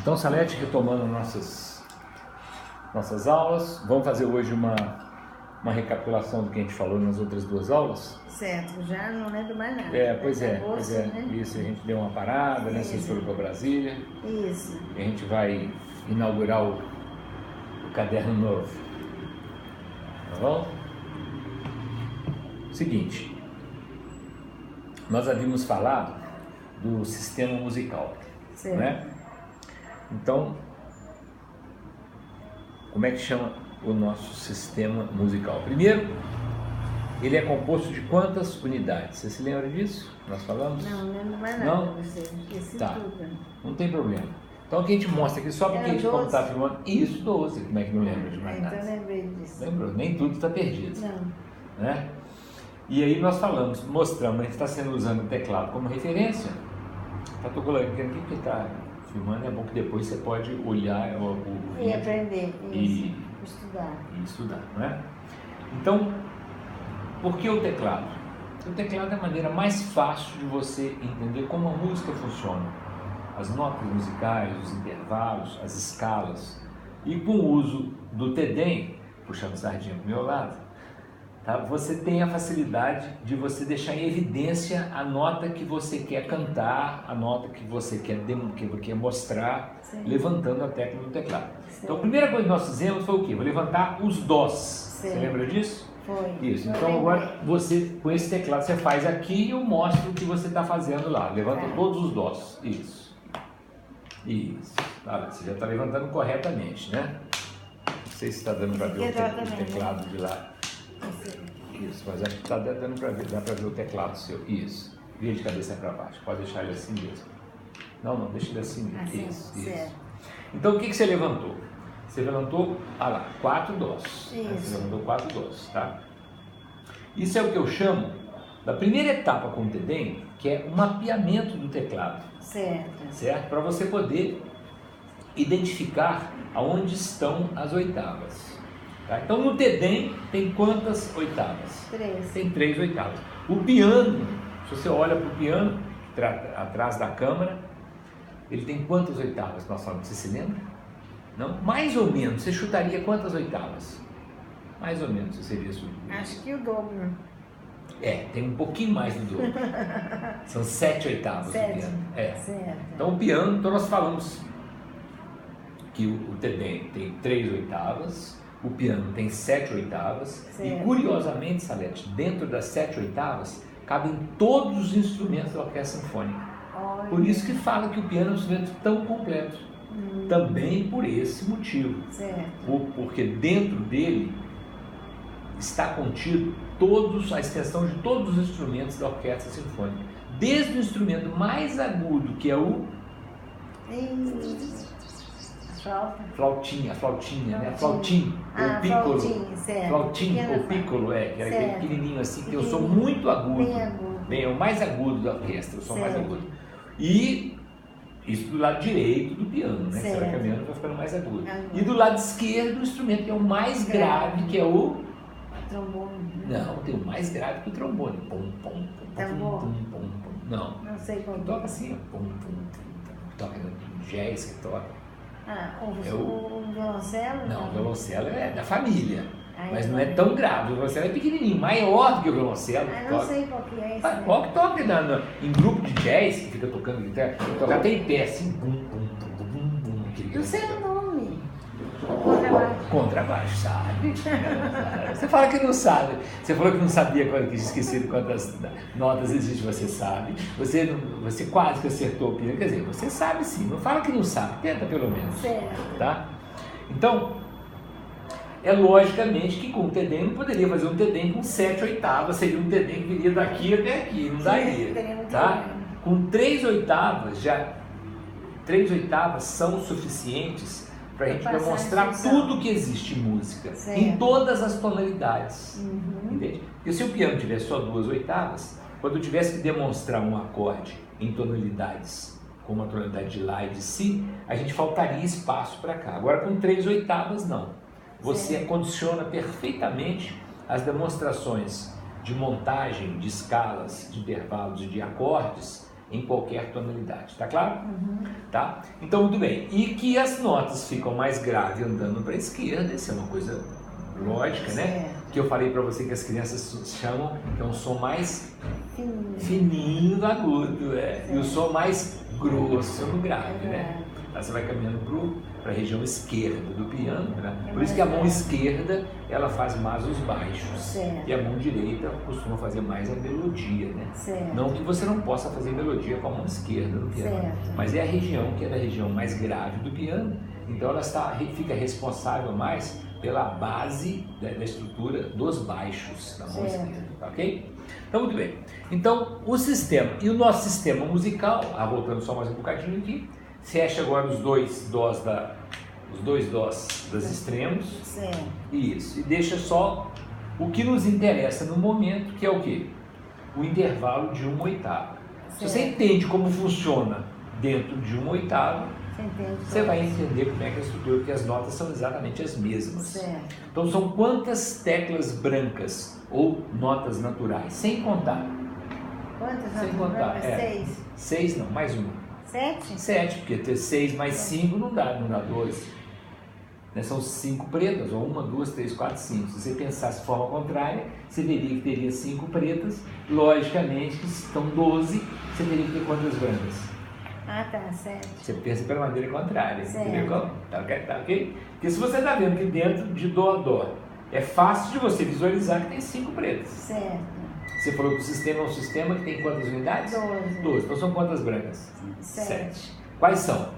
Então, Salete, retomando nossas aulas, vamos fazer hoje uma recapitulação do que a gente falou nas outras duas aulas? Certo, já não lembro mais nada. Pois é. Né? Isso, a gente deu uma parada, né? Vocês foram para Brasília. Isso. E a gente vai inaugurar o caderno novo. Tá bom? Seguinte, nós havíamos falado do sistema musical, certo, né? Então, como é que chama o nosso sistema musical? Primeiro, ele é composto de quantas unidades? Você se lembra disso? Nós falamos? Não lembro mais nada. Não? Esqueci tá. Tudo. Não tem problema. Então aqui a gente mostra aqui só porque a gente como está filmando. Isso, 12. Como é que não lembra de mais nada? Então lembrei disso. Lembrou? Nem tudo está perdido. Não. Né? E aí nós falamos, mostramos, a gente está sendo usando o teclado como referência. Estou colocando aqui que está filmando, é bom que depois você pode olhar o vídeo e aprender, e estudar, não é? Então, por que o teclado? O teclado é a maneira mais fácil de você entender como a música funciona. As notas musicais, os intervalos, as escalas. E com o uso do TEDEM, puxando sardinha para o meu lado, tá? Você tem a facilidade de você deixar em evidência a nota que você quer cantar, a nota que você quer mostrar, sim, levantando a tecla do teclado. Sim. Então a primeira coisa que nós fizemos foi o quê? Vou levantar os dós. Sim. Você lembra disso? Foi. Isso. Então agora você, com esse teclado, você faz aqui e eu mostro o que você está fazendo lá. Levanta todos os dós. Isso. Isso. Ah, você já está levantando corretamente, né? Não sei se está dando para ver o teclado de lá. Isso, mas acho que está dando para ver, dá para ver o teclado seu. Isso. Vira de cabeça para baixo. Pode deixar ele assim mesmo. Não, deixa ele assim mesmo. Assim, isso, certo. isso. Então o que você levantou? Você levantou, 4 dós. Isso. Você levantou 4 dós, tá? Isso é o que eu chamo da primeira etapa com o TEDEM, que é o mapeamento do teclado. Certo. Certo? Para você poder identificar aonde estão as oitavas. Tá? Então no TEDEM tem quantas oitavas? 3. Tem 3 oitavas. O piano, se você olha para o piano, atrás da câmera, ele tem quantas oitavas? Nós falamos, você se lembra? Não? Mais ou menos, você chutaria quantas oitavas? Mais ou menos, você seria isso? Acho que o dobro. Tem um pouquinho mais do dobro. São 7 oitavas 7. o piano. Certo. Então o piano, então nós falamos que o TEDEM tem 3 oitavas, o piano tem 7 oitavas, certo, e curiosamente, Salete, dentro das 7 oitavas cabem todos os instrumentos da orquestra sinfônica. Olha. Por isso que fala que o piano é um instrumento tão completo. Também por esse motivo. Certo. Porque dentro dele está contido a extensão de todos os instrumentos da orquestra sinfônica. Desde o instrumento mais agudo, que é o... Flautinha, né? Flautim, ou piccolo. Flautim ou piccolo, que era aquele pequenininho assim, que eu sou muito agudo. Bem, é o mais agudo da orquestra, eu sou mais agudo. E isso do lado direito do piano, né? Você vai caminhando, vai ficando mais agudo. E do lado esquerdo, o instrumento que é o mais grave, que é o... trombone. Não, tem o mais grave que o trombone. Pum, pum, pum, pum. Não. Não sei como. Toca assim, ó. Pum, pum, pum. Toca jazz que toca. O violoncelo? Não, o violoncelo é da família. Mas não é tão grave. O violoncelo é pequenininho, maior do que o violoncelo. Não sei qual que é esse. Qual que toca em grupo de jazz, que fica tocando guitarra, toca até em pé, assim. Bum, bum, bum, bum, bum. Não sei o nome. Contrabaixo, sabe? Você fala que não sabe. Você falou que não sabia, que esquecido quantas notas existem, você sabe. Você quase que acertou o piano. Quer dizer, você sabe sim. Não fala que não sabe. Tenta pelo menos. Certo. Tá? Então, é logicamente que com o TEDEM não poderia fazer um TEDEM com 7 oitavas. Seria um TEDEM que viria daqui até aqui. Não daria. Tá? Com 3 oitavas, 3 oitavas são suficientes para a gente demonstrar tudo que existe em música, certo, em todas as tonalidades. Entende? Porque se o piano tivesse só 2 oitavas, quando eu tivesse que demonstrar um acorde em tonalidades, como a tonalidade de Lá e de Si, a gente faltaria espaço para cá. Agora com 3 oitavas não. Você condiciona perfeitamente as demonstrações de montagem, de escalas, de intervalos e de acordes em qualquer tonalidade, tá claro? Tá? Então, muito bem. E que as notas ficam mais graves andando para a esquerda, isso é uma coisa lógica, né? Que eu falei para você que as crianças chamam, que é um som mais fininho do agudo, e o som mais grosso no grave, né? Aí você vai caminhando para a região esquerda do piano, né? Por isso que a mão esquerda ela faz mais os baixos e a mão direita costuma fazer mais a melodia, né? Não que você não possa fazer melodia com a mão esquerda no piano, mas é a região que é da região mais grave do piano, então ela fica responsável mais pela base da estrutura dos baixos da mão esquerda, tá ok? Então, muito bem. Então, o sistema, e o nosso sistema musical, voltando só mais um bocadinho aqui, fecha agora os dois dós das extremos, isso, e deixa só o que nos interessa no momento, que é o quê? O intervalo de 1/8. Se você entende como funciona dentro de 1/8, você vai entender como é que a estrutura, porque as notas são exatamente as mesmas. Então são quantas teclas brancas ou notas naturais? Sem contar. Quantas? Sem contar. 6. 6 não, mais uma. 7? 7, porque ter 6 mais 5 não dá 12. Né? São 5 pretas, ou 1, 2, 3, 4, 5. Se você pensasse de forma contrária, você veria que teria 5 pretas. Logicamente, que estão 12, você teria que ter quantas brancas? Ah, tá, 7. Você pensa pela maneira contrária, entendeu como? Tá ok? Porque se você está vendo que dentro de Dó a Dó é fácil de você visualizar que tem 5 pretas. Você falou que o sistema é um sistema que tem quantas unidades? 12. Então são quantas brancas? 7. Quais são?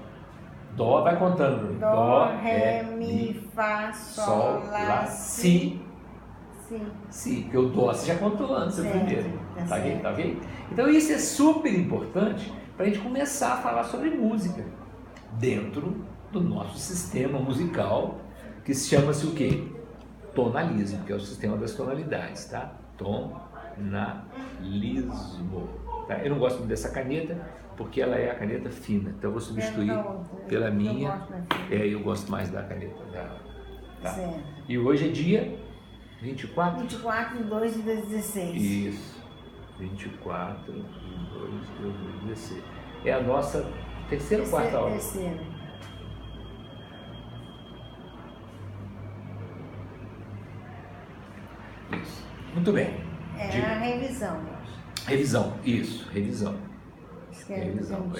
Dó, vai contando. Dó, Ré, Mi, Fá, Sol, Lá, Si. Si, porque o Dó você já contou antes, o primeiro. Tá ok? Então isso é super importante para a gente começar a falar sobre música dentro do nosso sistema musical, que se chama-se o quê? Tonalismo, que é o sistema das tonalidades, tá? Tonalismo. Tá? Eu não gosto muito dessa caneta, porque ela é a caneta fina, então eu vou substituir pela minha. Eu gosto mais da caneta dela. Tá? E hoje é dia 24? 24 de 2 de 2016. Isso. 24 de 2 de 2016. É a nossa terceira ou quarta aula? Terceira. Isso. Muito bem. A revisão. Revisão, isso, revisão. Revisão.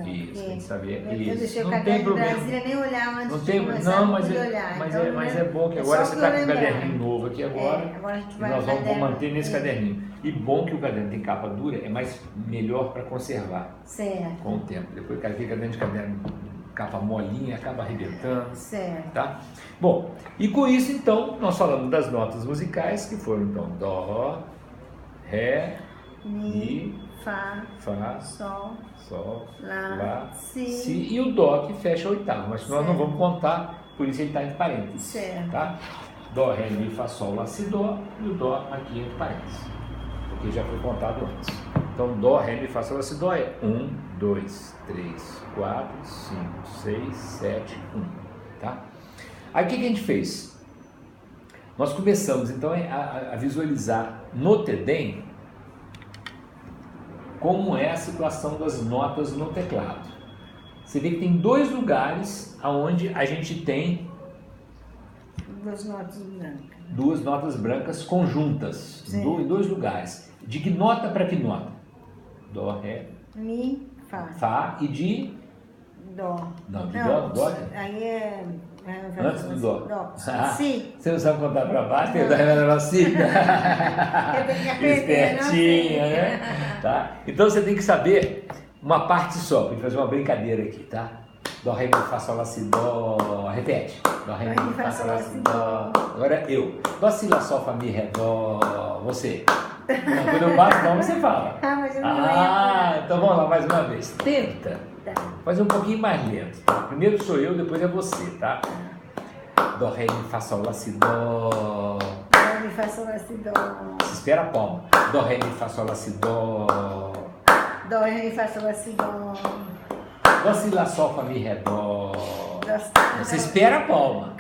Isso, tem que saber. Eu deixei o caderno de Brasília, nem olhar antes não tem, de começar, não, mas é bom que agora você está com um caderninho novo aqui agora. Agora a gente e vai nós vamos manter nesse caderninho. E bom que o caderno tem capa dura, é melhor para conservar com o tempo. Depois aquele caderno de caderno capa molinha, acaba arrebentando. Tá? Bom, e com isso então, nós falamos das notas musicais, que foram então Dó, Ré, Mi, Fá, Sol, Lá, Si, e o Dó que fecha a oitava, mas nós não vamos contar, por isso ele está entre parênteses. Tá? Dó, Ré, Mi, Fá, Sol, Lá, Si, Dó, e o Dó aqui entre parênteses, porque já foi contado antes. Então Dó, Ré, Mi, Fá, Sol, Lá, Si, Dó é 1, 2, 3, 4, 5, 6, 7, 1. Tá? Aí o que a gente fez? Nós começamos então a visualizar no TEDEM como é a situação das notas no teclado. Você vê que tem 2 lugares onde a gente tem 2 notas brancas conjuntas, em 2 lugares. De que nota para que nota? Dó, Ré, Mi, Fá e de Dó. Não, de Dó. Aí é antes do Dó. Si. Você não sabe contar para baixo? Tem o Si. Espertinha, né? Tá? Então você tem que saber uma parte só, para fazer uma brincadeira aqui, tá? Dó, Ré, Mi, Fá, Sol, Lá, Si, Dó. Repete. Dó, Ré, Mi, Fá, Sol, Lá, Si, Dó. Agora eu. Dó, Si, Lá, Sol, Fá, Mi, Ré, Dó. Você. Quando eu bato palma, você fala. Mas eu não lembro. Então vamos lá mais uma vez. Tenta fazer um pouquinho mais lento. Primeiro sou eu, depois é você, tá? Dó, Ré, Mi, Fá, Sol, Lá, Si, Dó. Dó, Mi, Fá, Sol, Lá, Si, Dó. Você espera a palma. Dó, Ré, Mi, Fá, Sol, Lá, Si, Dó. Dó, Ré, Mi, Fá, Sol, Lá, Si, Dó. Dó, Si, Lá, Sol, Fá, Mi, Ré, Dó. Você espera a palma.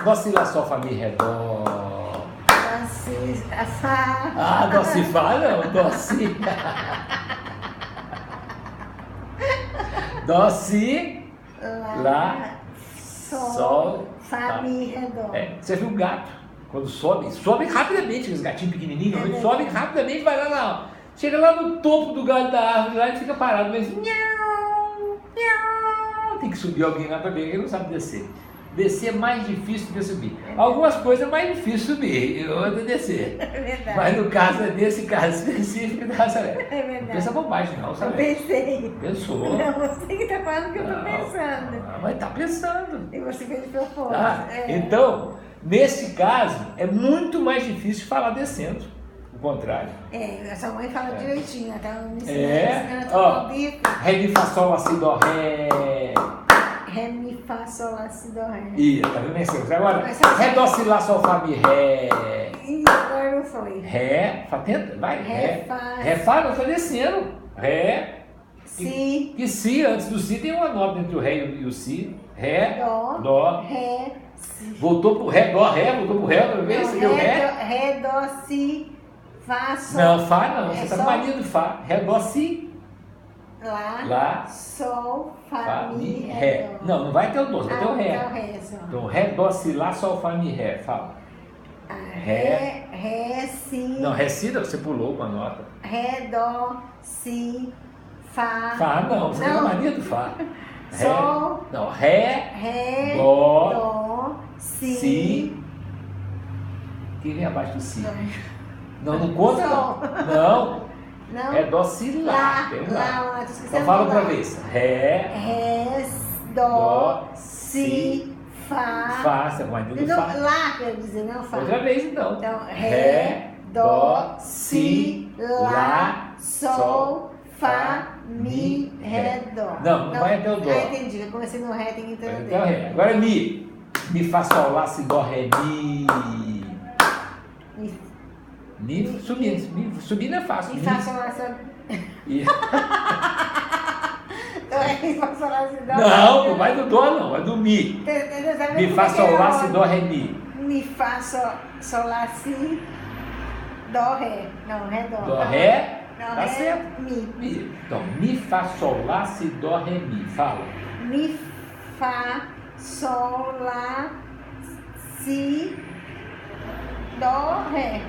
Dó, Si, Lá, Sol, Fá, Mi, Ré, Dó. Dó, Si, Fá. Dó, Si, Fá não, Dó, Si. Dó, si, lá, sol, fá, mi, ré, dó. Você viu o gato, quando sobe rapidamente, os gatinhos pequenininhos, ele sobe rapidamente, vai lá, chega lá no topo do galho da árvore, lá e fica parado, mas nhau, nhau. Tem que subir alguém lá para ver, ele não sabe descer. Descer é mais difícil do que subir. Algumas coisas é mais difícil subir e outras descer. É verdade. Mas no caso, nesse caso específico da Salete. É verdade. Não pensa bobagem não, Salete. Eu pensei. Pensou. Não, você que está falando que eu estou pensando. Mas está pensando. E você fez de propósito. Tá? Então, nesse caso, é muito mais difícil falar descendo. O contrário. A sua mãe fala direitinho, até me ensinando ó, ré, mi, fá, sol, lá, si, dó, ré. Ré, mi, fá, sol, lá, si, dó, ré. Ih, tá vendo? Agora, ré, dó, si, lá, sol, fá, mi, ré. Ih, agora não foi. Ré, fá, tenta, vai. Ré, fá, não foi descendo. Ré. Si. E si, antes do si tem uma nota entre o ré e o si. Ré, dó, ré, si. Voltou pro ré, dó, ré, voltou pro ré outra vez, você deu ré. Ré, dó, si, fá, sol. Não, fá não, você tá com mania do fá. Ré, dó, si. Lá, sol, fá, mi, ré. Não vai ter o dó, vai ter o ré. Então, ré, dó, si, lá, sol, fá, mi, ré. Fala. Ré, si. Não, ré, si, você pulou uma nota. Ré, dó, si, fá. Fá não, você tem a mania do fá. Sol. Não, ré, dó, si. Quem vem abaixo do si? Não conta não. Não. É dó, si, lá. Tem lá. Então fala outra vez. Ré, dó, si, fá. Fá, você vai do fá. Lá, quer dizer, não fá. Outra vez então. Então, ré, dó, si, lá, sol, fá, mi, ré, dó. Não vai até o dó. Entendi. Eu comecei no ré, tem que entender. Ré. Agora mi. Mi, fá, sol, lá, si, dó, ré, mi. Mi subindo é fácil. Mi, fá, sol, lá, sol. Então é mi, fá, sol, lá, si, dó. Não vai do dó não, vai do mi. Mi, fá, sol, lá, si, dó, ré, mi. Mi, fá, sol, lá, si, dó, ré. Não, ré, dó. Dó, ré. Não, Tá certo. Mi. Então, mi, fá, sol, lá, si, dó, ré, mi. Fala. Mi, fá, sol, lá, si, dó, ré.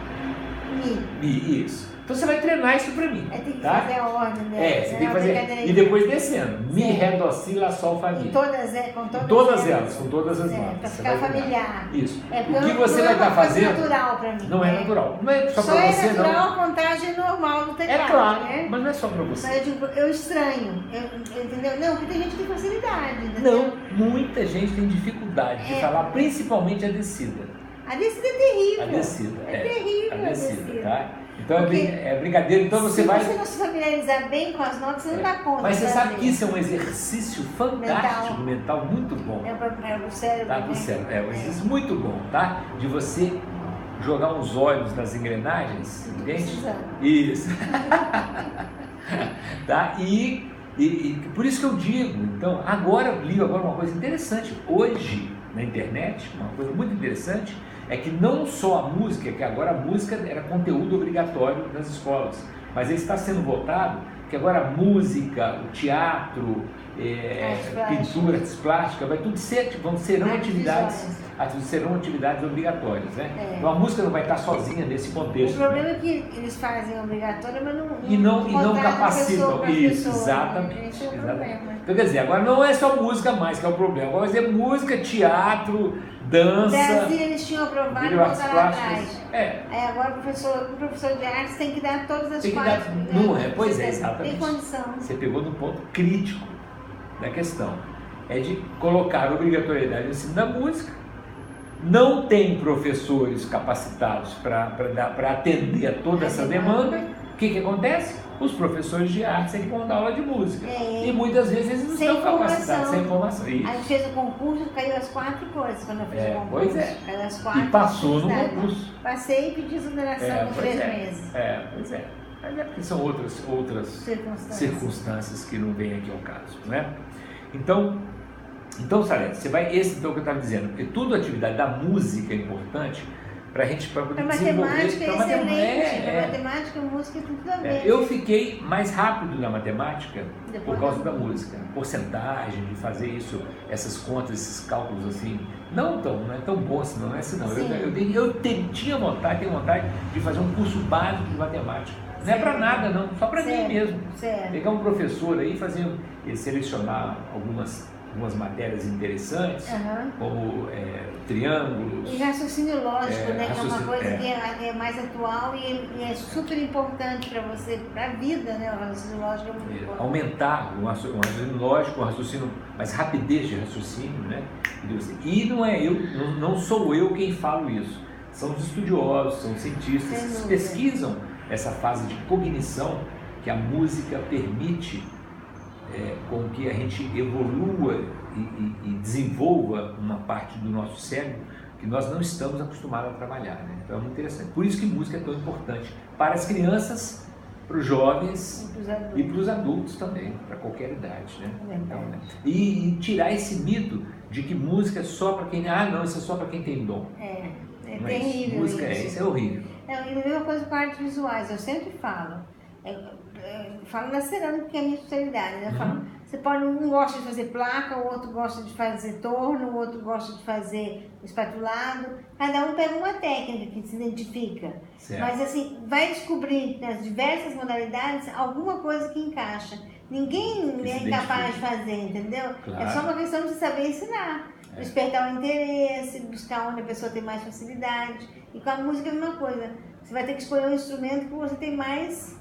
Mi, isso. Então você vai treinar isso pra mim. Tem que tá? fazer a ordem dela. Você tem que fazer. E depois descendo. Mi, ré, dó, si, lá, sol, fá, mi. Com todas elas, com todas as notas. Pra ficar familiar. Isso. O que você vai estar fazendo. Não é natural pra mim. Não é natural. Não é só pra você, é não. natural a contagem normal do teclado. É claro, né? mas não é só pra você. Mas eu estranho. Entendeu? Não, porque tem gente que tem facilidade. Entendeu? Não, muita gente tem dificuldade de falar, principalmente a descida. A descida é terrível. A descida. É terrível a descida, tá? Então é brincadeira. Então você vai. Se você não se familiarizar bem com as notas, você não dá conta. Mas você sabe que isso é um exercício fantástico, mental muito bom. É para o cérebro. Tá, pro cérebro. É um exercício muito bom, tá? De você jogar os olhos nas engrenagens, entende? Isso. Tá? E por isso que eu digo, então, agora eu li uma coisa interessante. Hoje, na internet, uma coisa muito interessante, é que não só a música, que agora a música era conteúdo obrigatório nas escolas, mas ele está sendo votado que agora a música, o teatro, pintura, artes plásticas, vai tudo serão atividades obrigatórias, né? Então a música não vai estar sozinha nesse contexto. O problema é que eles fazem obrigatória, mas não capacitam. Isso, exatamente. Esse é o problema. Então, quer dizer, agora não é só música mais que é o problema, agora vai ser música, teatro, dança. No Brasil eles tinham aprovado e voltaram lá atrás. Aí agora o professor de artes tem que dar todas as partes. Não é? Pois é, exatamente. Tem condição. Você pegou no ponto crítico da questão. É de colocar a obrigatoriedade no ensino da música. Não tem professores capacitados para atender a toda essa demanda. O que acontece? Os professores de artes é que vão dar aula de música. E muitas vezes eles não estão capacitados, sem informação. Isso. A gente fez o concurso, caiu as 4 coisas quando eu fiz o concurso. Pois é. Caiu as 4. E passou no concurso. Passei e pedi exoneração por 3 meses. Pois é. Mas é porque são outras circunstâncias que não vêm aqui ao caso, né? Então Salete, você vai, esse então que eu estava dizendo, porque toda atividade da música é importante, poder desenvolver. Para matemática, música, tudo a ver. Eu fiquei mais rápido na matemática por causa da música. Porcentagem, de fazer isso, essas contas, esses cálculos assim, não é tão bom assim, não é assim não. Tenho vontade de fazer um curso básico de matemática. Não é para nada não, só para mim mesmo. Pegar um professor aí e selecionar algumas matérias interessantes, como triângulos. E raciocínio lógico, né? Que é uma coisa que é mais atual e é super importante para você, para a vida, né? O raciocínio lógico é muito importante. Aumentar o raciocínio lógico, o raciocínio, mais rapidez de raciocínio, né? E não sou eu quem falo isso. São os estudiosos, são os cientistas que pesquisam essa fase de cognição que a música permite com que a gente evolua e desenvolva uma parte do nosso cérebro que nós não estamos acostumados a trabalhar, né? Então é muito interessante. Por isso que música é tão importante para as crianças, para os jovens e para os adultos também, para qualquer idade, né? Então, e tirar esse mito de que música é só para quem... não, isso é só para quem tem dom. É terrível música isso é horrível. E a mesma coisa com artes visuais, eu sempre falo. Falo da cerâmica, que é a minha especialidade, né? Um gosta de fazer placa, o outro gosta de fazer torno, o outro gosta de fazer espatulado. Cada um pega uma técnica que se identifica. Certo. Mas assim, vai descobrir nas diversas modalidades alguma coisa que encaixa. Ninguém é capaz de fazer, entendeu? Claro. É só uma questão de saber ensinar. Despertar o interesse, buscar onde a pessoa tem mais facilidade. E com a música é a mesma coisa. Você vai ter que escolher um instrumento que você tem mais...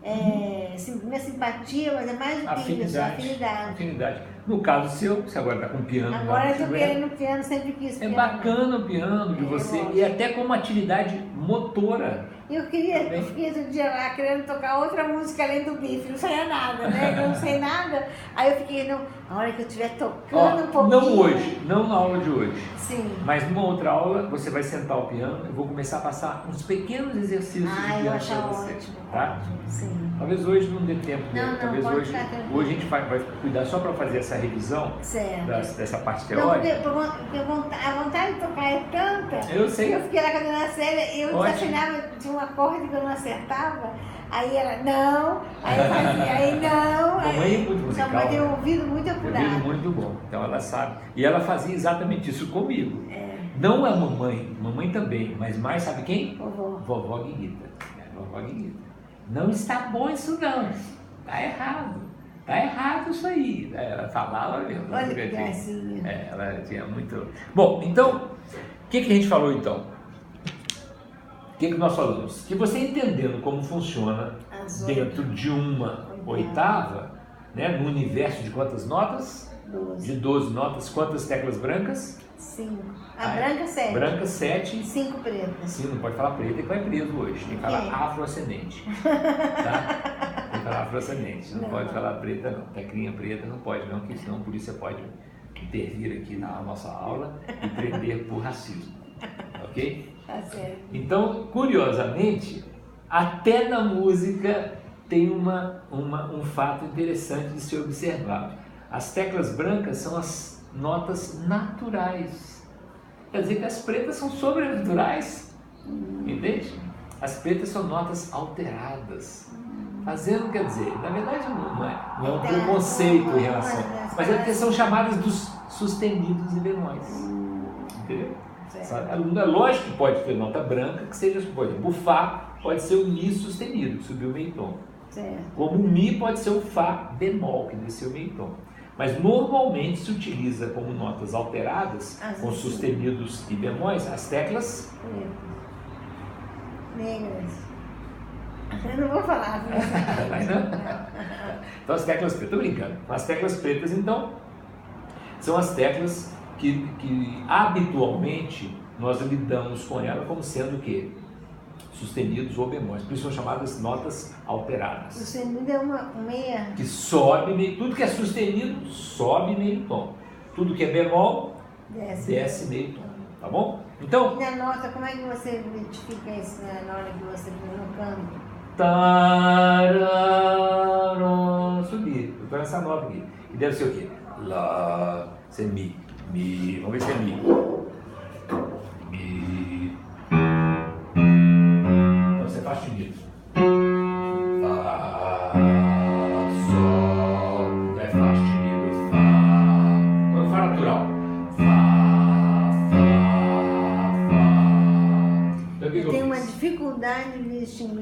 não é simpatia, mas é mais do que isso, afinidade. No caso seu, você agora está com piano. Agora eu estou querendo piano, sempre quis piano. É bacana o piano de você, e até como atividade motora. Eu fiquei outro dia lá querendo tocar outra música além do bife, não saía nada, né? Eu não sei nada. Aí eu fiquei, a hora que eu estiver tocando um pouquinho... Não hoje, não na aula de hoje. Sim. Mas numa outra aula, você vai sentar o piano, eu vou começar a passar uns pequenos exercícios de piano para você. Ótimo, tá? Sim. Talvez hoje não dê tempo. Talvez hoje a gente vai cuidar só para fazer essa revisão dessa parte teórica. A vontade de tocar é tanta. Eu sei. Eu fiquei lá com a dona Célia, eu desafinava de um acorde que eu não acertava. Aí ela, não. Aí eu fazia, aí não. Mamãe é muito musical. Sua mãe tem um ouvido muito apurado. Ouvido muito bom. Então ela sabe. E ela fazia exatamente isso comigo. Não a mamãe também, mas mais sabe quem? Vovó Guiguita. Vovó Guiguita. Não está bom isso não. Está errado. Está errado isso aí. Ela falava mesmo. Olha que gracinha. Ela tinha muito... Bom, então, o que a gente falou então? O que nós falamos? Que você entendendo como funciona dentro de uma oitava, né, no universo de quantas notas? 12. De 12 notas. Quantas teclas brancas? 5. Branca 7. Branca 7. 5 pretas. Sim, não pode falar preta que vai preso hoje. Tem que falar afroascendente. Tá? Tem que falar afroascendente. Não pode falar preta não. Teclinha preta não pode não, porque senão a polícia pode intervir aqui na nossa aula e prender por racismo. Ok? Tá certo. Então, curiosamente, até na música tem um fato interessante de se observar. As teclas brancas são as notas naturais. Quer dizer que as pretas são sobrenaturais. Entende? As pretas são notas alteradas. Fazendo, quer dizer, na verdade não é um preconceito em relação, mas é porque são chamadas dos sustenidos e bemóis. Entendeu? É lógico que pode ter nota branca, que seja, por exemplo, o Fá pode ser o Mi sustenido, que subiu meio tom. Como o Mi pode ser o Fá bemol, que desceu meio tom. Mas normalmente se utiliza como notas alteradas, com sustenidos e bemóis, as teclas negras. Eu não vou falar. Então as teclas pretas, estou brincando. As teclas pretas, então, são as teclas que habitualmente nós lidamos com ela como sendo o quê? Sustenidos ou bemóis, por isso são chamadas notas alteradas. Sustenido é uma meia. Que sobe meio, tudo que é sustenido sobe meio tom, tudo que é bemol desce meio tom, tá bom? Então. E na nota, como é que você identifica isso na hora que você põe no canto? Tarará, subir, eu tô nessa nota aqui, e deve ser o quê? Lá, isso é Mi, vamos ver se é Mi. Mi.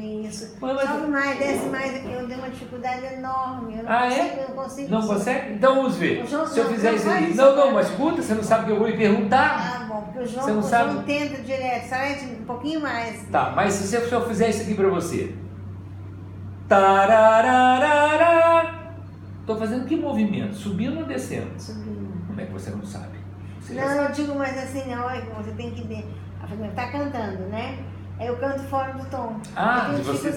Isso. Sobe mais, desce mais aqui. Eu dei uma dificuldade enorme. Eu não consigo. Não consegue? Então vamos ver. Se eu fizer isso aqui. Não, mas escuta, você não sabe o que eu vou lhe perguntar. Ah, bom, porque o João tenta direto, sai um pouquinho mais. Tá, mas se eu fizer isso aqui pra você. Tarararara. Tô fazendo que movimento? Subindo ou descendo? Subindo. Como é que você não sabe? Eu digo mais assim, não, você tem que ver. Tá cantando, né? Aí eu canto fora do tom. De você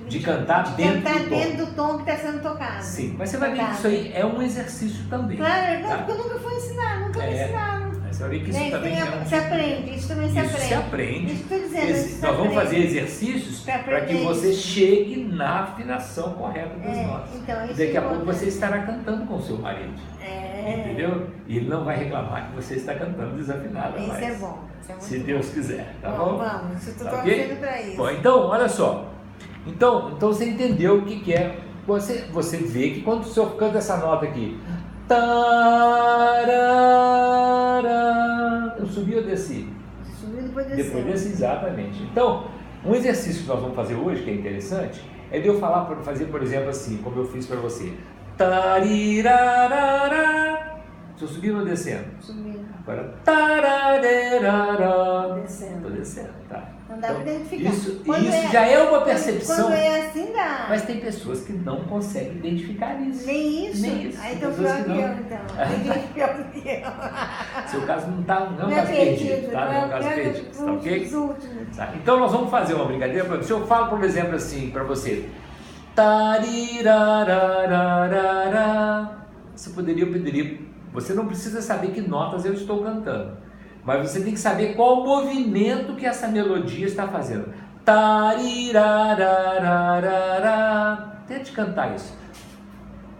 de cantar dentro do tom que está sendo tocado. Sim, mas você vai ver que isso aí é um exercício também. Claro, tá? Porque eu nunca fui ensinar, nunca me ensinaram. Você vai ver que isso também se aprende, isso também se aprende. Isso se aprende. Isso estou dizendo, nós vamos fazer exercícios para que você chegue na afinação correta das notas. Então, daqui a pouco você estará cantando com o seu marido. Entendeu? E ele não vai reclamar que você está cantando desafinada. Isso é bom. Se Deus quiser, tá bom? Vamos, eu estou torcendo para isso. Bom, então, olha só. Então você entendeu o que é. Você vê que quando o senhor canta essa nota aqui, tarará, eu subi ou desci? Subi depois desci. Depois desci, exatamente. Então, um exercício que nós vamos fazer hoje, que é interessante, é de eu fazer, por exemplo, assim, como eu fiz para você. Tarirarará. Estou subindo ou descendo? Subindo. Agora, tarararará. Descendo. Estou descendo, tá. Não dá para identificar. Isso já é uma percepção. Quando é assim, dá. Mas tem pessoas que não conseguem identificar isso. Nem isso? Aí estão pior que eu, então. Tem gente pior que eu. Seu caso não é um caso perdido, tá? Não é um caso perdido, tá ok? Tá. Então nós vamos fazer uma brincadeira. Se eu falo, por exemplo, assim para você, tarirarararará, você poderia. Você não precisa saber que notas eu estou cantando, mas você tem que saber qual o movimento que essa melodia está fazendo. Tarirarararará. Tente cantar isso.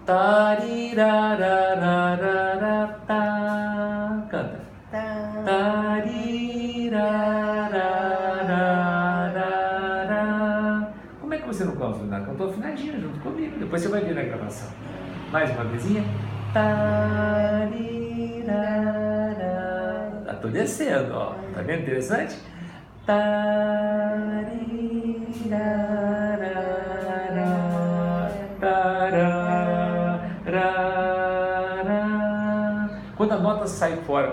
Tarirarararará. Canta. Tarirarararará. Como é que você não canta? Cantou afinadinha junto comigo. Depois você vai ver na gravação. Mais uma vezinha. Tarirarararará. Tô descendo, ó. Tá vendo? Interessante? Quando a nota sai fora,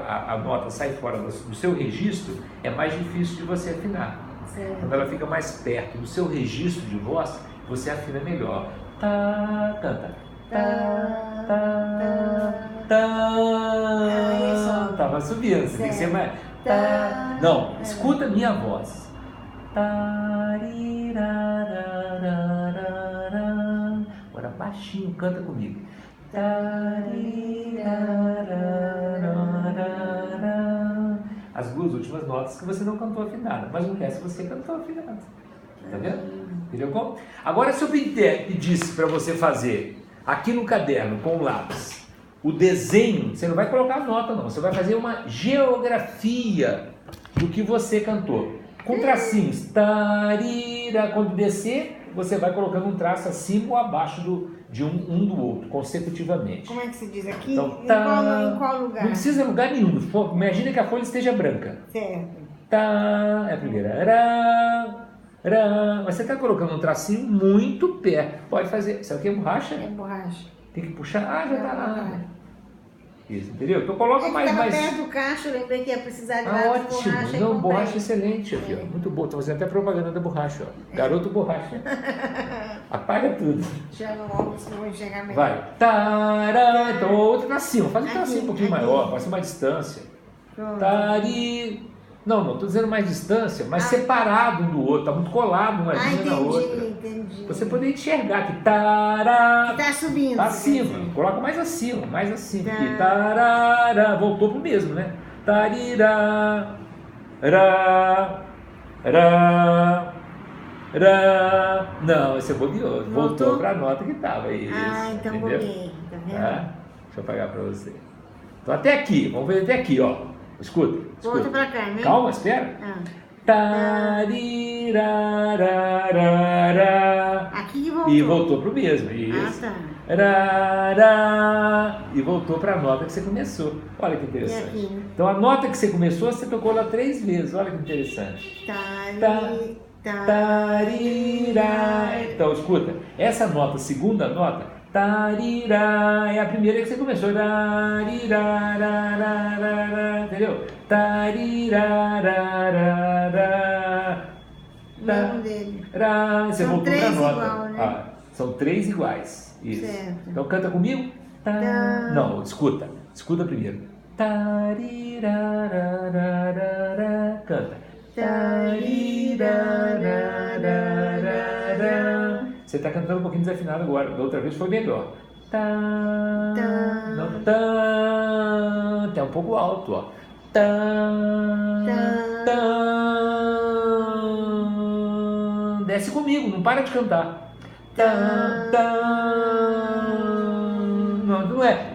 do seu registro, é mais difícil de você afinar. Certo. Quando ela fica mais perto do seu registro de voz, você afina melhor. Canta. Tava subindo, você tem que ser mais. Não, escuta a minha voz. Agora baixinho, canta comigo. As duas últimas notas que você não cantou afinada, mas o resto você cantou afinada. Tá vendo? Entendeu como? Agora, se eu pedisse para você fazer aqui no caderno com o lápis o desenho, você não vai colocar a nota não, você vai fazer uma geografia do que você cantou, com tracinhos. Tarira, quando descer, você vai colocando um traço acima ou abaixo de um do outro, consecutivamente. Como é que se diz aqui? Então, em qual lugar? Não precisa em lugar nenhum. Imagina que a folha esteja branca. Certo. É a primeira. Mas você está colocando um tracinho muito perto. Pode fazer. Sabe o que é borracha? É borracha. Tem que puxar. Já está lá. Isso, entendeu? Então coloca mais. Perto do caixa, eu lembrei que ia precisar de ótimo. borracha. Não, borracha excelente aqui, ó. Muito boa. Estou fazendo até propaganda da borracha, ó. Garoto borracha. Apaga tudo. Já não óculos, não vou enxergar melhor. Vai. Tará. Então outro tracinho. Faz um tracinho um pouquinho maior, faz mais distância. Tari. Não, estou dizendo mais distância, mas separado um do outro, está muito colado uma linha na outra. Entendi. Você poderia enxergar que tará. Está subindo. Está acima, coloca mais acima. Aqui, tarará, voltou pro mesmo, né? Tarirá, rá, rá, rá. Não, esse é bobeou, voltou para a nota que estava aí. Então bobeei, tá vendo? Deixa eu apagar para você. Então até aqui, vamos ver até aqui, ó. Escuta. Volta pra cá, né? Calma, espera. Tarirarararará. Aqui que voltou. E voltou pro mesmo. Isso. Tá. Rará. E voltou para a nota que você começou. Olha que interessante. E aqui? Então a nota que você começou, você tocou lá 3 vezes. Olha que interessante. Tarirá. Então, escuta, essa nota, segunda nota, tarirá, é a primeira que você começou. Entendeu? Tarirá. Você são voltou pra nota. Igual, né? São 3 iguais. Isso. Certo. Então canta comigo. Não, escuta primeiro. Tarirararararara. Canta. Tarirararararara. Você está cantando um pouquinho desafinado agora. Da outra vez foi melhor. Não, tá um pouco alto, ó. Desce comigo, não para de cantar. Não é.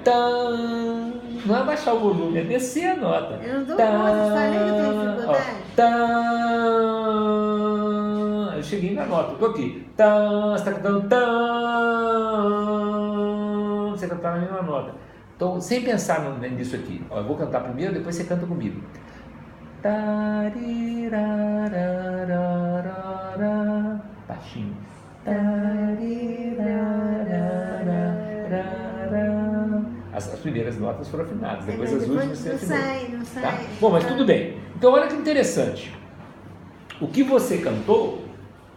Não é baixar o volume, é descer a nota. Eu não dou conta, falei que eu tenho dificuldade. Eu cheguei na nota, eu tô aqui. Você está cantando. Você cantar na mesma nota. Então, sem pensar nisso aqui, ó, eu vou cantar primeiro, depois você canta comigo. Baixinho. As primeiras notas foram afinadas, depois as últimas você afinou. Não sai. Tá? Bom, mas tudo bem. Então, olha que interessante. O que você cantou